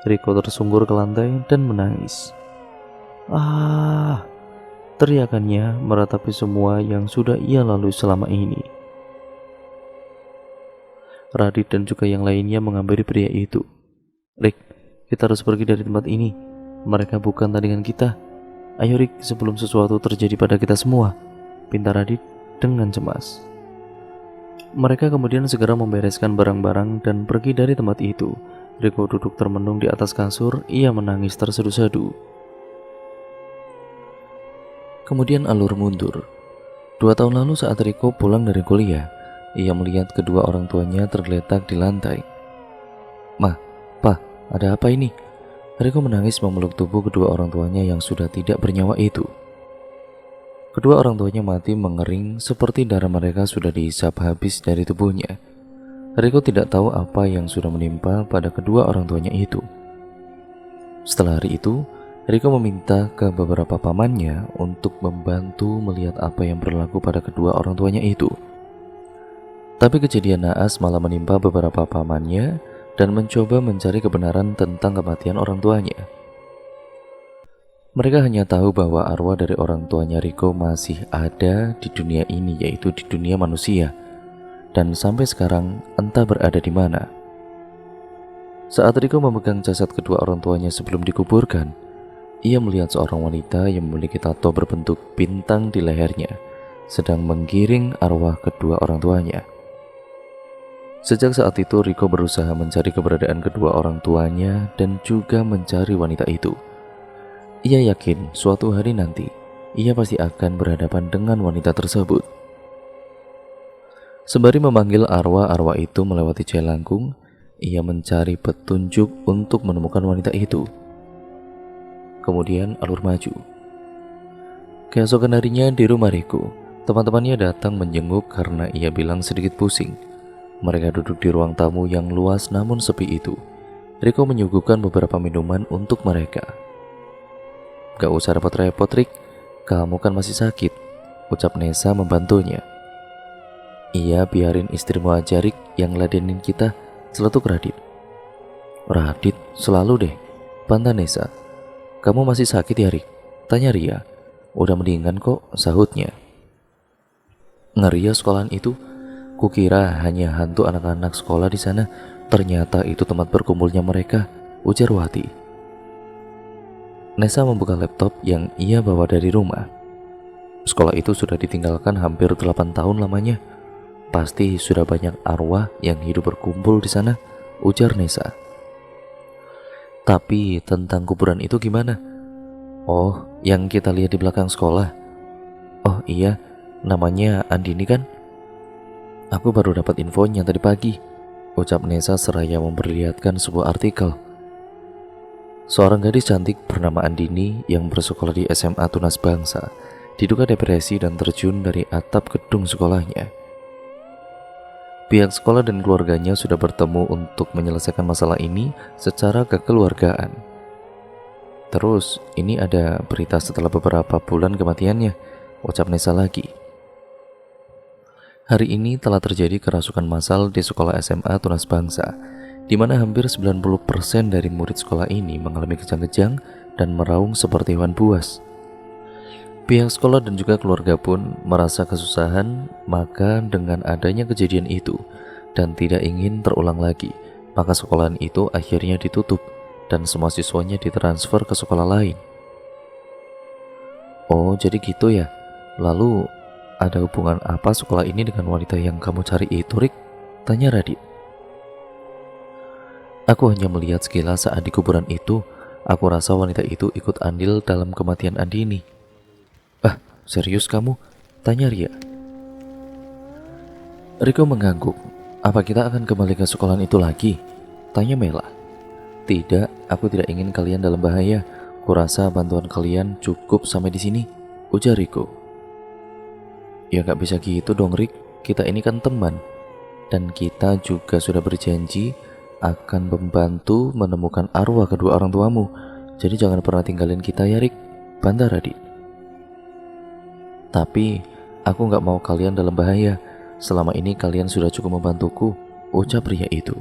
Riko tersungkur ke lantai dan menangis. Ah, teriakannya meratapi semua yang sudah ia lalui selama ini. Radit dan juga yang lainnya menghampiri pria itu. Rick, kita harus pergi dari tempat ini. Mereka bukan tandingan kita. Ayo Rick, sebelum sesuatu terjadi pada kita semua, pinta Radit dengan cemas. Mereka kemudian segera membereskan barang-barang dan pergi dari tempat itu. Riko duduk termenung di atas kasur, ia menangis terseduh-seduh. Kemudian alur mundur. 2 tahun lalu saat Riko pulang dari kuliah, ia melihat kedua orang tuanya tergeletak di lantai. "Mah, Pa, ada apa ini?" Riko menangis memeluk tubuh kedua orang tuanya yang sudah tidak bernyawa itu. Kedua orang tuanya mati mengering seperti darah mereka sudah dihisap habis dari tubuhnya. Riko tidak tahu apa yang sudah menimpa pada kedua orang tuanya itu. Setelah hari itu, Riko meminta ke beberapa pamannya untuk membantu melihat apa yang berlaku pada kedua orang tuanya itu. Tapi kejadian naas malah menimpa beberapa pamannya dan mencoba mencari kebenaran tentang kematian orang tuanya. Mereka hanya tahu bahwa arwah dari orang tuanya Riko masih ada di dunia ini, yaitu di dunia manusia, dan sampai sekarang entah berada di mana. Saat Riko memegang jasad kedua orang tuanya sebelum dikuburkan, ia melihat seorang wanita yang memiliki tato berbentuk bintang di lehernya, sedang menggiring arwah kedua orang tuanya. Sejak saat itu Riko berusaha mencari keberadaan kedua orang tuanya dan juga mencari wanita itu. Ia yakin suatu hari nanti ia pasti akan berhadapan dengan wanita tersebut. Sembari memanggil arwah-arwah itu melewati jelangkung, ia mencari petunjuk untuk menemukan wanita itu. Kemudian alur maju. Keesokan harinya di rumah Riko, teman-temannya datang menjenguk karena ia bilang sedikit pusing. Mereka duduk di ruang tamu yang luas namun sepi itu. Riko menyuguhkan beberapa minuman untuk mereka. "Gak usah repot-repot Rick, kamu kan masih sakit," ucap Nesa membantunya. "Iya, biarin istrimu aja Rick yang ladenin kita," celetuk Radit. "Radit, selalu deh," bantah Nesa. "Kamu masih sakit ya Rick?" tanya Ria. "Udah mendingan kok," sahutnya. "Ngeri ya sekolahan itu. Kukira hanya hantu anak-anak sekolah di sana, ternyata itu tempat berkumpulnya mereka," ujar Wati. Nesa membuka laptop yang ia bawa dari rumah. "Sekolah itu sudah ditinggalkan hampir 8 tahun lamanya. Pasti sudah banyak arwah yang hidup berkumpul di sana," ujar Nesa. "Tapi tentang kuburan itu gimana?" "Oh, yang kita lihat di belakang sekolah." "Oh iya, namanya Andini kan?" "Aku baru dapat infonya tadi pagi," ucap Nesa seraya memperlihatkan sebuah artikel. Seorang gadis cantik bernama Andini yang bersekolah di SMA Tunas Bangsa diduga depresi dan terjun dari atap gedung sekolahnya. Pihak sekolah dan keluarganya sudah bertemu untuk menyelesaikan masalah ini secara kekeluargaan. "Terus, ini ada berita setelah beberapa bulan kematiannya," ucap Nesa lagi. "Hari ini telah terjadi kerasukan massal di sekolah SMA Tunas Bangsa, di mana hampir 90% dari murid sekolah ini mengalami kejang-kejang dan meraung seperti hewan buas. Pihak sekolah dan juga keluarga pun merasa kesusahan, maka dengan adanya kejadian itu dan tidak ingin terulang lagi, maka sekolahan itu akhirnya ditutup dan semua siswanya ditransfer ke sekolah lain." "Oh, jadi gitu ya. Lalu ada hubungan apa sekolah ini dengan wanita yang kamu cari itu, Rick?" tanya Radit. "Aku hanya melihat sekilas saat di kuburan itu. Aku rasa wanita itu ikut andil dalam kematian Andini." "Ah, Serius kamu? Tanya Ria. Riko mengangguk. Apa kita akan kembali ke sekolahan itu lagi? Tanya Mela. Tidak, aku tidak ingin kalian dalam bahaya. Kurasa bantuan kalian cukup sampai di sini, ujar Riko. Ya gak bisa gitu dong Rik, kita ini kan teman. Dan kita juga sudah berjanji akan membantu menemukan arwah kedua orang tuamu. Jadi jangan pernah tinggalin kita ya Rik, bantah Radit. Tapi aku gak mau kalian dalam bahaya. Selama ini kalian sudah cukup membantuku, ucap pria itu.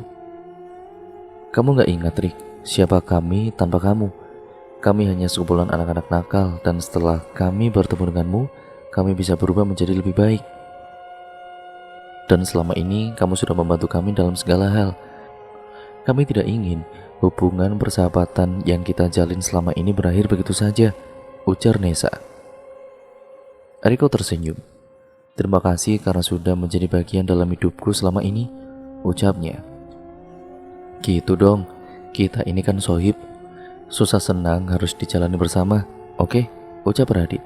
Kamu gak ingat Rik, siapa kami tanpa kamu? Kami hanya sekumpulan anak-anak nakal, dan setelah kami bertemu denganmu, kami bisa berubah menjadi lebih baik. Dan selama ini kamu sudah membantu kami dalam segala hal. Kami tidak ingin hubungan persahabatan yang kita jalin selama ini berakhir begitu saja, ujar Nesa. Riko tersenyum. Terima kasih karena sudah menjadi bagian dalam hidupku selama ini, ucapnya. Gitu dong, kita ini kan sohib. Susah senang harus dijalani bersama, oke? Ucap Radit.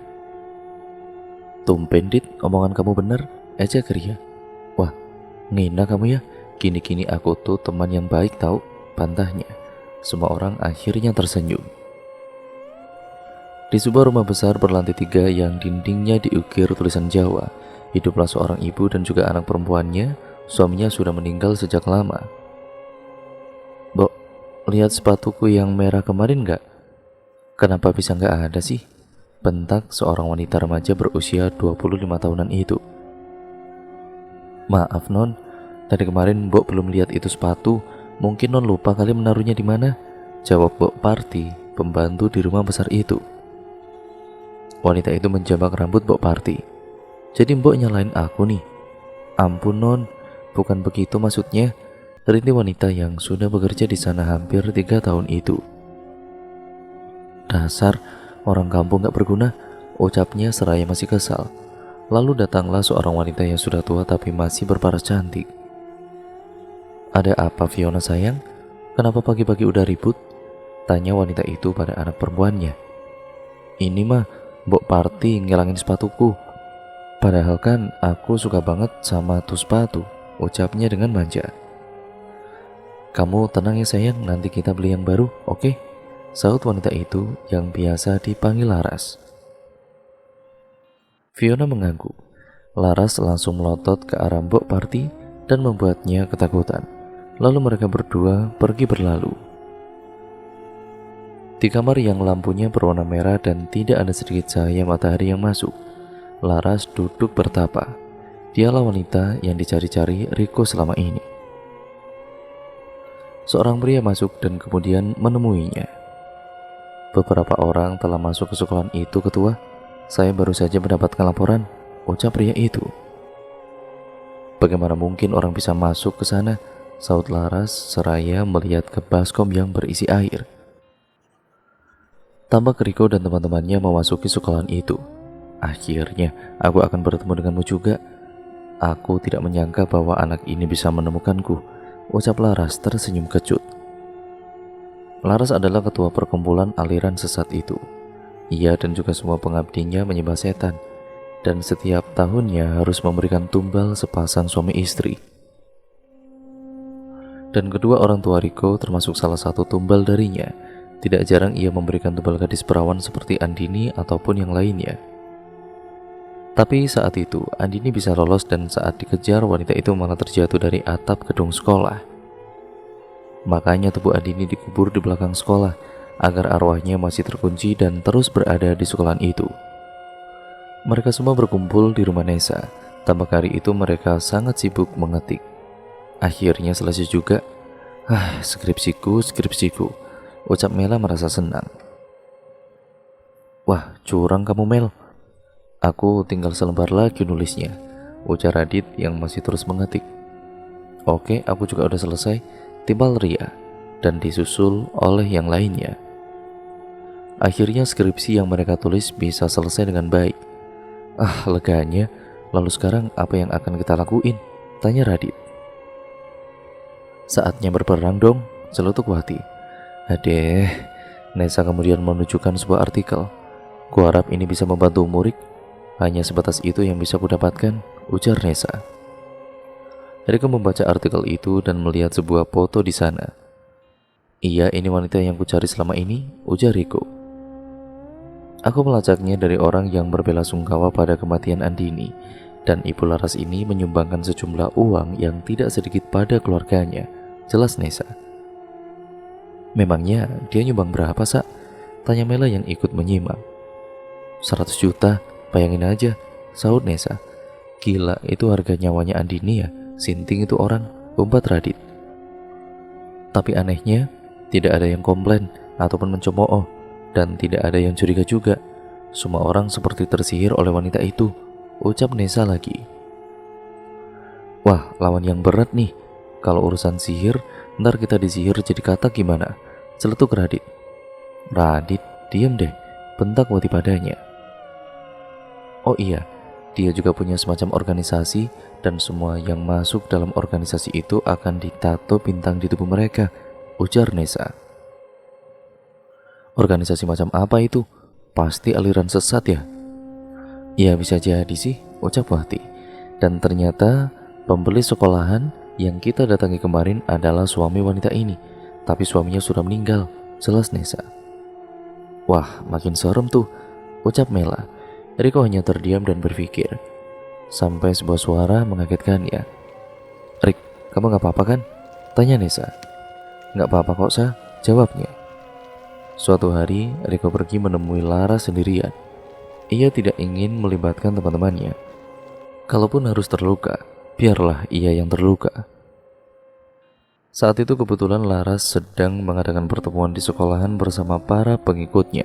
Tumpen Dit, omongan kamu bener, ejek Ria. Wah, ngina kamu ya, kini-kini aku tuh teman yang baik tahu, bantahnya. Semua orang akhirnya tersenyum. Di sebuah rumah besar berlantai 3 yang dindingnya diukir tulisan Jawa, hiduplah seorang ibu dan juga anak perempuannya. Suaminya sudah meninggal sejak lama. Bok, lihat sepatuku yang merah kemarin gak? Kenapa bisa gak ada sih? Bentak seorang wanita remaja berusia 25 tahunan itu. Maaf non, tadi kemarin Mbok belum lihat itu sepatu. Mungkin non lupa kali menaruhnya di mana? Jawab Mbok Parti, pembantu di rumah besar itu. Wanita itu menjambak rambut Mbok Parti. Jadi Mbok nyalain aku nih? Ampun non, bukan begitu maksudnya, rintih wanita yang sudah bekerja di sana hampir 3 tahun itu. Dasar orang kampung gak berguna, ucapnya seraya masih kesal. Lalu datanglah seorang wanita yang sudah tua tapi masih berparas cantik. Ada apa Fiona sayang? Kenapa pagi-pagi udah ribut? Tanya wanita itu pada anak perempuannya. Ini mah Mbok Parti ngilangin sepatuku. Padahal kan aku suka banget sama tuh sepatu, ucapnya dengan manja. Kamu tenang ya sayang, nanti kita beli yang baru, oke? Saut wanita itu yang biasa dipanggil Laras. Fiona mengangguk. Laras langsung melotot ke arah Mbok Parti dan membuatnya ketakutan. Lalu mereka berdua pergi berlalu. Di kamar yang lampunya berwarna merah dan tidak ada sedikit cahaya matahari yang masuk, Laras duduk bertapa. Dialah wanita yang dicari-cari Riko selama ini. Seorang pria masuk dan kemudian menemuinya. Beberapa orang telah masuk ke sekolahan itu, ketua. Saya baru saja mendapatkan laporan, ucap pria itu. Bagaimana mungkin orang bisa masuk ke sana? Saut Laras seraya melihat ke baskom yang berisi air. Tampak Riko dan teman-temannya memasuki sekolahan itu. Akhirnya aku akan bertemu denganmu juga. Aku tidak menyangka bahwa anak ini bisa menemukanku, ucap Laras tersenyum kecut. Laras adalah ketua perkumpulan aliran sesat itu. Ia dan juga semua pengabdinya menyembah setan, dan setiap tahunnya harus memberikan tumbal sepasang suami istri. Dan kedua orang tua Riko termasuk salah satu tumbal darinya. Tidak jarang ia memberikan tumbal gadis perawan seperti Andini ataupun yang lainnya. Tapi saat itu Andini bisa lolos, dan saat dikejar wanita itu malah terjatuh dari atap gedung sekolah. Makanya tubuh Andini dikubur di belakang sekolah agar arwahnya masih terkunci dan terus berada di sekolahan itu. Mereka semua berkumpul di rumah Nesa. Tampak hari itu mereka sangat sibuk mengetik. Akhirnya selesai juga. Skripsiku, ucap Mela merasa senang. Wah, curang kamu Mel. Aku tinggal selembar lagi nulisnya, ujar Radit yang masih terus mengetik. Oke, aku juga udah selesai, timbal Ria, dan disusul oleh yang lainnya. Akhirnya skripsi yang mereka tulis bisa selesai dengan baik. Leganya. Lalu sekarang apa yang akan kita lakuin? Tanya Radit. Saatnya berperang dong, celutuk Wati. Nesa kemudian menunjukkan sebuah artikel. Kuharap ini bisa membantu Murik. Hanya sebatas itu yang bisa kudapatkan, ujar Nesa. Riko membaca artikel itu dan melihat sebuah foto di sana. Iya, ini wanita yang kucari selama ini, ujar Riko. Aku melacaknya dari orang yang berbelasungkawa pada kematian Andini, dan Ibu Laras ini menyumbangkan sejumlah uang yang tidak sedikit pada keluarganya, jelas Nesa. Memangnya dia nyumbang berapa, Sak? Tanya Mela yang ikut menyimak. 100 juta, bayangin aja, sahut Nesa. Gila, itu harga nyawanya Andini ya, sinting itu orang, umpat Radit. Tapi anehnya, tidak ada yang komplain ataupun mencemooh, dan tidak ada yang curiga juga. Semua orang seperti tersihir oleh wanita itu, ucap Nesa lagi. Wah, lawan yang berat nih. Kalau urusan sihir, ntar kita disihir jadi katak gimana? Celetuk Radit. Radit, diam deh, bentak Wati padanya. Oh iya, dia juga punya semacam organisasi, dan semua yang masuk dalam organisasi itu akan ditato bintang di tubuh mereka, ujar Nesa. Organisasi macam apa itu? Pasti aliran sesat ya? Ya bisa jadi sih, ucap Wati. Dan ternyata pembeli sekolahan yang kita datangi kemarin adalah suami wanita ini, tapi suaminya sudah meninggal, jelas Nesa. Wah, makin serem tuh, ucap Mela. Riko hanya terdiam dan berpikir. Sampai sebuah suara mengagetkannya. Rik, kamu gak apa-apa kan? Tanya Nesa. Gak apa-apa kok, Sa, jawabnya. Suatu hari, Riko pergi menemui Laras sendirian. Ia tidak ingin melibatkan teman-temannya. Kalaupun harus terluka, biarlah ia yang terluka. Saat itu kebetulan Laras sedang mengadakan pertemuan di sekolahan bersama para pengikutnya.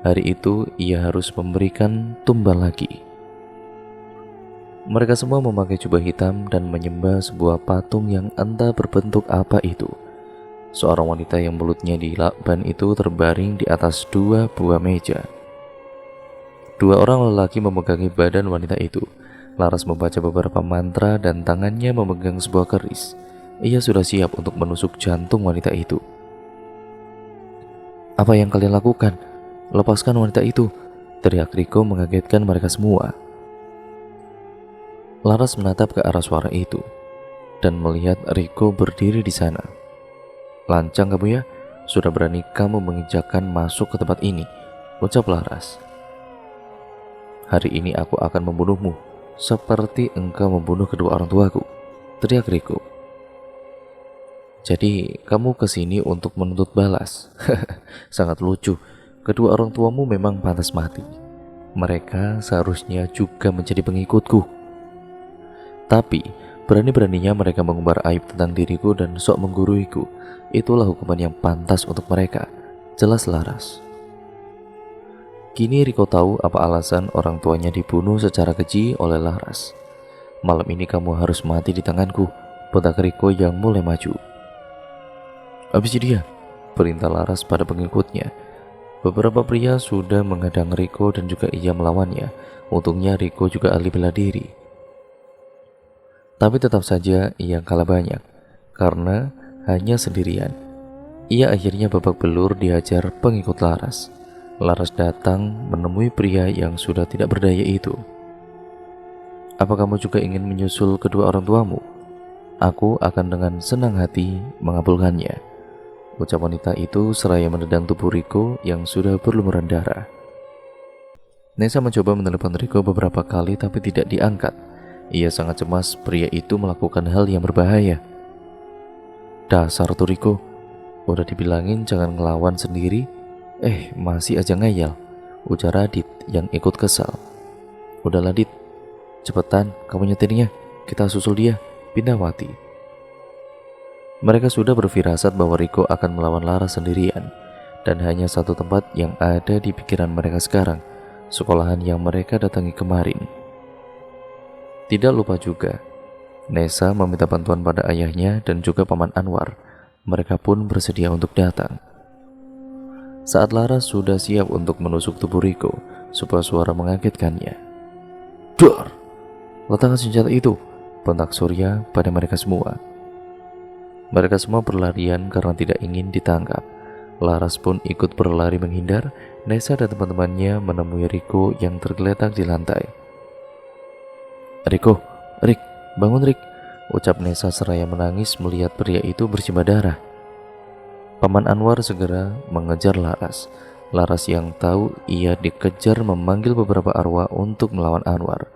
Hari itu ia harus memberikan tumbal lagi. Mereka semua memakai jubah hitam dan menyembah sebuah patung yang entah berbentuk apa itu. Seorang wanita yang mulutnya dilakban itu terbaring di atas 2 buah meja. 2 orang lelaki memegangi badan wanita itu. Laras membaca beberapa mantra dan tangannya memegang sebuah keris. Ia sudah siap untuk menusuk jantung wanita itu. Apa yang kalian lakukan? Lepaskan wanita itu, teriak Riko mengagetkan mereka semua. Laras menatap ke arah suara itu dan melihat Riko berdiri di sana. Lancang kamu ya, sudah berani kamu menginjakkan masuk ke tempat ini, ucap Laras. Hari ini aku akan membunuhmu, seperti engkau membunuh kedua orang tuaku, teriak Riko. Jadi kamu kesini untuk menuntut balas? Sangat lucu, kedua orang tuamu memang pantas mati. Mereka seharusnya juga menjadi pengikutku. Tapi berani-beraninya mereka mengumbar aib tentang diriku dan sok mengguruiku. Itulah hukuman yang pantas untuk mereka, jelas Laras. Kini Riko tahu apa alasan orang tuanya dibunuh secara keji oleh Laras. Malam ini kamu harus mati di tanganku, bentak Riko yang mulai maju. Habisi dia, perintah Laras pada pengikutnya. Beberapa pria sudah menghadang Riko dan juga ia melawannya. Untungnya Riko juga ahli bela diri. Tapi tetap saja ia kalah banyak, karena hanya sendirian. Ia akhirnya babak belur dihajar pengikut Laras. Laras datang menemui pria yang sudah tidak berdaya itu. Apa kamu juga ingin menyusul kedua orang tuamu? Aku akan dengan senang hati mengabulkannya, ucap wanita itu seraya menendang tubuh Riko yang sudah berlumuran darah. Nesa mencoba menelepon Riko beberapa kali tapi tidak diangkat. Ia sangat cemas pria itu melakukan hal yang berbahaya. Dasar tuh Riko, udah dibilangin jangan ngelawan sendiri, masih aja ngeyel, ujar Radit yang ikut kesal. Udahlah Dit, cepetan kamu nyetirnya, kita susul dia, pindah Wati. Mereka sudah berfirasat bahwa Riko akan melawan Laras sendirian, dan hanya satu tempat yang ada di pikiran mereka sekarang, sekolahan yang mereka datangi kemarin. Tidak lupa juga, Nesa meminta bantuan pada ayahnya dan juga Paman Anwar. Mereka pun bersedia untuk datang. Saat Laras sudah siap untuk menusuk tubuh Riko, sebuah suara mengagetkannya. Dar! Letakkan senjata itu, bentak Surya pada mereka semua. Mereka semua berlarian karena tidak ingin ditangkap. Laras pun ikut berlari menghindar. Nesa dan teman-temannya menemui Riko yang tergeletak di lantai. "Riko, Rik, bangun Rik," ucap Nesa seraya menangis melihat pria itu bersimbah darah. Paman Anwar segera mengejar Laras. Laras yang tahu ia dikejar memanggil beberapa arwah untuk melawan Anwar.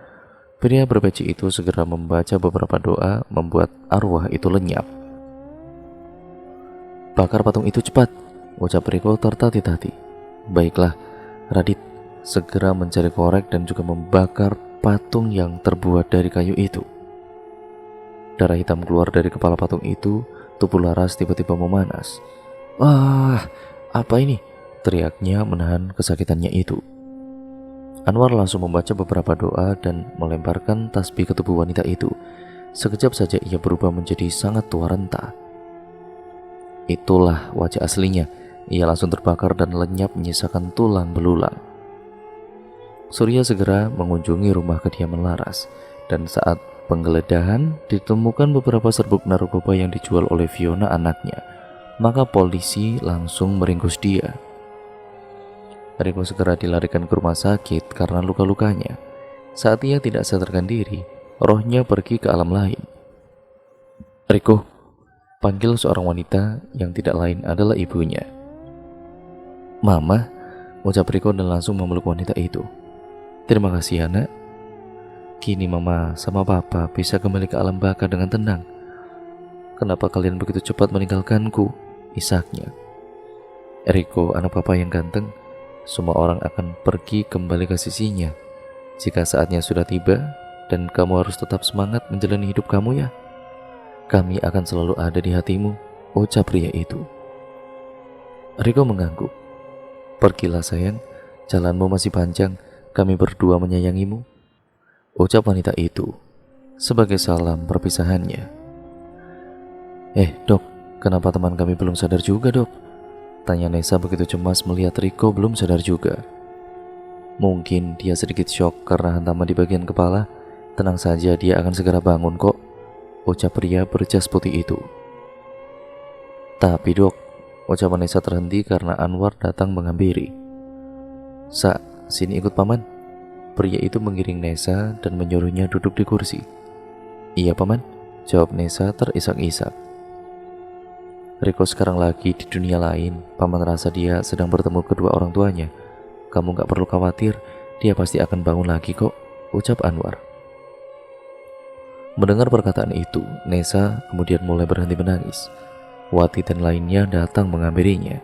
Pria berpeci itu segera membaca beberapa doa membuat arwah itu lenyap. "Bakar patung itu cepat," ucap Riko tertatih-tatih. "Baiklah, Radit segera mencari korek dan juga membakar patung yang terbuat dari kayu itu." Darah hitam keluar dari kepala patung itu. Tubuh Laras tiba-tiba memanas. "Wah, apa ini?" teriaknya menahan kesakitannya itu. Anwar langsung membaca beberapa doa dan melemparkan tasbih ke tubuh wanita itu. Sekejap saja ia berubah menjadi sangat tua renta. Itulah wajah aslinya. Ia langsung terbakar dan lenyap menyisakan tulang belulang. Surya segera mengunjungi rumah kediaman Laras, dan saat penggeledahan ditemukan beberapa serbuk narkoba yang dijual oleh Fiona anaknya. Maka polisi langsung meringkus dia. Riko segera dilarikan ke rumah sakit karena luka-lukanya. Saat ia tidak sadarkan diri, rohnya pergi ke alam lain. "Riko," panggil seorang wanita yang tidak lain adalah ibunya. "Mama," ucap Riko dan langsung memeluk wanita itu. "Terima kasih anak. Kini mama sama papa bisa kembali ke alam baka dengan tenang. Kenapa kalian begitu cepat meninggalkanku?" isaknya. "Riko, anak papa yang ganteng, semua orang akan pergi kembali ke sisinya. Jika saatnya sudah tiba dan kamu harus tetap semangat menjalani hidup kamu ya. Kami akan selalu ada di hatimu," ucap pria itu. Riko mengangguk. "Pergilah sayang, jalanmu masih panjang, kami berdua menyayangimu," ucap wanita itu sebagai salam perpisahannya. Dok, kenapa teman kami belum sadar juga dok?" tanya Nesa begitu cemas melihat Riko belum sadar juga. "Mungkin dia sedikit shock karena hantaman di bagian kepala. Tenang saja, dia akan segera bangun kok," ucap pria berjas putih itu. "Tapi dok," ucapan Nesa terhenti karena Anwar datang menghampiri. "Sa, sini ikut paman." Pria itu mengiring Nesa dan menyuruhnya duduk di kursi. "Iya paman," jawab Nesa terisak-isak. "Riko sekarang lagi di dunia lain. Paman rasa dia sedang bertemu kedua orang tuanya. Kamu gak perlu khawatir, dia pasti akan bangun lagi kok," ucap Anwar. Mendengar perkataan itu, Nesa kemudian mulai berhenti menangis. Wati dan lainnya datang menghampirinya.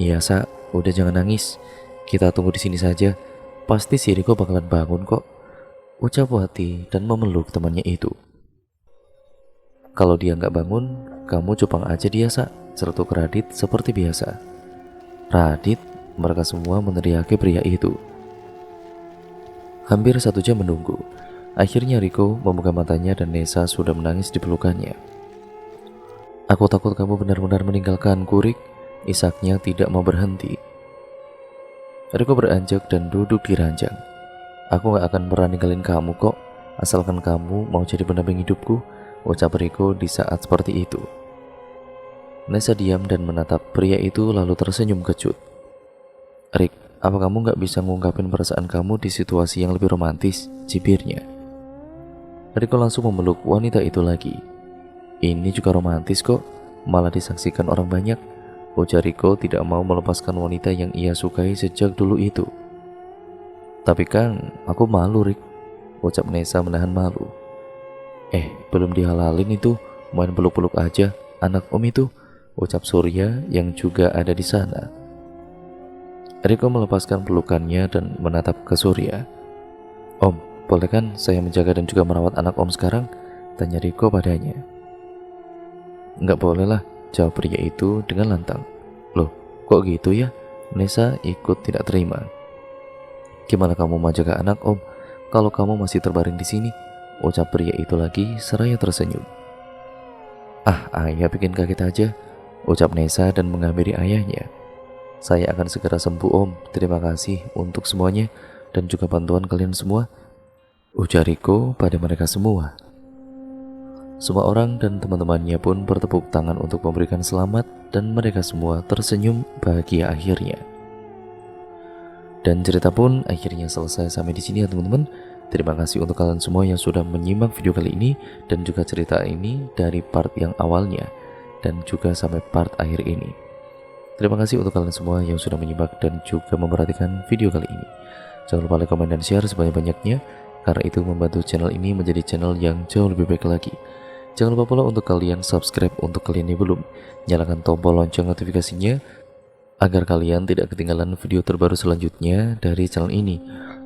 "Iya Sa, udah jangan nangis. Kita tunggu di sini saja. Pasti si Riko bakalan bangun kok," ucap Wati dan memeluk temannya itu. "Kalau dia nggak bangun, kamu cupang aja dia Sa," celetuk Radit seperti biasa. "Radit?" mereka semua meneriaki pria itu. Hampir 1 jam menunggu. Akhirnya Riko membuka matanya dan Nesa sudah menangis di pelukannya. "Aku takut kamu benar-benar meninggalkanku, Rik," isaknya tidak mau berhenti. Riko beranjak dan duduk di ranjang. "Aku gak akan pernah ninggalin kamu kok, asalkan kamu mau jadi pendamping hidupku," ucap Riko di saat seperti itu. Nesa diam dan menatap pria itu lalu tersenyum kecut. "Rik, apa kamu gak bisa mengungkapin perasaan kamu di situasi yang lebih romantis?" cibirnya. Riko langsung memeluk wanita itu lagi. "Ini juga romantis kok, malah disaksikan orang banyak," ujar Riko tidak mau melepaskan wanita yang ia sukai sejak dulu itu. "Tapi kan aku malu Rik," ucap Nesa menahan malu. Belum dihalalin itu, main peluk-peluk aja anak om itu," ucap Surya yang juga ada di sana. Riko melepaskan pelukannya dan menatap ke Surya. "Om, boleh kan saya menjaga dan juga merawat anak om sekarang?" tanya Riko padanya. "Nggak boleh lah," jawab pria itu dengan lantang. "Loh, kok gitu ya?" Nesa ikut tidak terima. "Gimana kamu mau jaga anak om kalau kamu masih terbaring di sini?" ucap pria itu lagi seraya tersenyum. Ayah bikin kaget aja," ucap Nesa dan menghampiri ayahnya. "Saya akan segera sembuh om, terima kasih untuk semuanya dan juga bantuan kalian semua," ujar Riko pada mereka semua. Semua orang dan teman-temannya pun bertepuk tangan untuk memberikan selamat dan mereka semua tersenyum bahagia akhirnya. Dan cerita pun akhirnya selesai sampai di sini ya teman-teman. Terima kasih untuk kalian semua yang sudah menyimak video kali ini dan juga cerita ini dari part yang awalnya dan juga sampai part akhir ini. Terima kasih untuk kalian semua yang sudah menyimak dan juga memperhatikan video kali ini. Jangan lupa like, komen, dan share sebanyak-banyaknya karena itu membantu channel ini menjadi channel yang jauh lebih baik lagi. Jangan lupa pula untuk kalian subscribe untuk kalian yang belum. Nyalakan tombol lonceng notifikasinya agar kalian tidak ketinggalan video terbaru selanjutnya dari channel ini.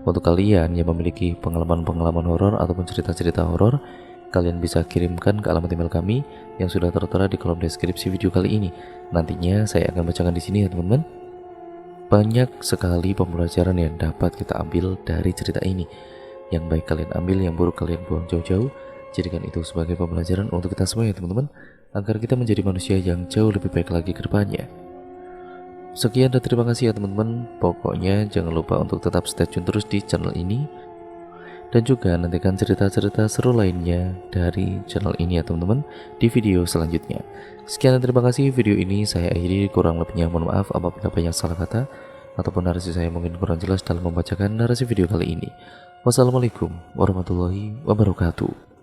Untuk kalian yang memiliki pengalaman-pengalaman horor ataupun cerita-cerita horor, kalian bisa kirimkan ke alamat email kami yang sudah tertera di kolom deskripsi video kali ini. Nantinya saya akan bacakan di sini ya teman-teman. Banyak sekali pembelajaran yang dapat kita ambil dari cerita ini. Yang baik kalian ambil, yang buruk kalian buang jauh-jauh. Jadikan itu sebagai pembelajaran untuk kita semua ya teman-teman, agar kita menjadi manusia yang jauh lebih baik lagi ke depannya. Sekian dan terima kasih ya teman-teman. Pokoknya jangan lupa untuk tetap stay tune terus di channel ini. Dan juga nantikan cerita-cerita seru lainnya dari channel ini ya teman-teman di video selanjutnya. Sekian dan terima kasih, video ini saya akhiri, kurang lebihnya mohon maaf apabila banyak salah kata ataupun narasi saya mungkin kurang jelas dalam membacakan narasi video kali ini. Wassalamualaikum warahmatullahi wabarakatuh.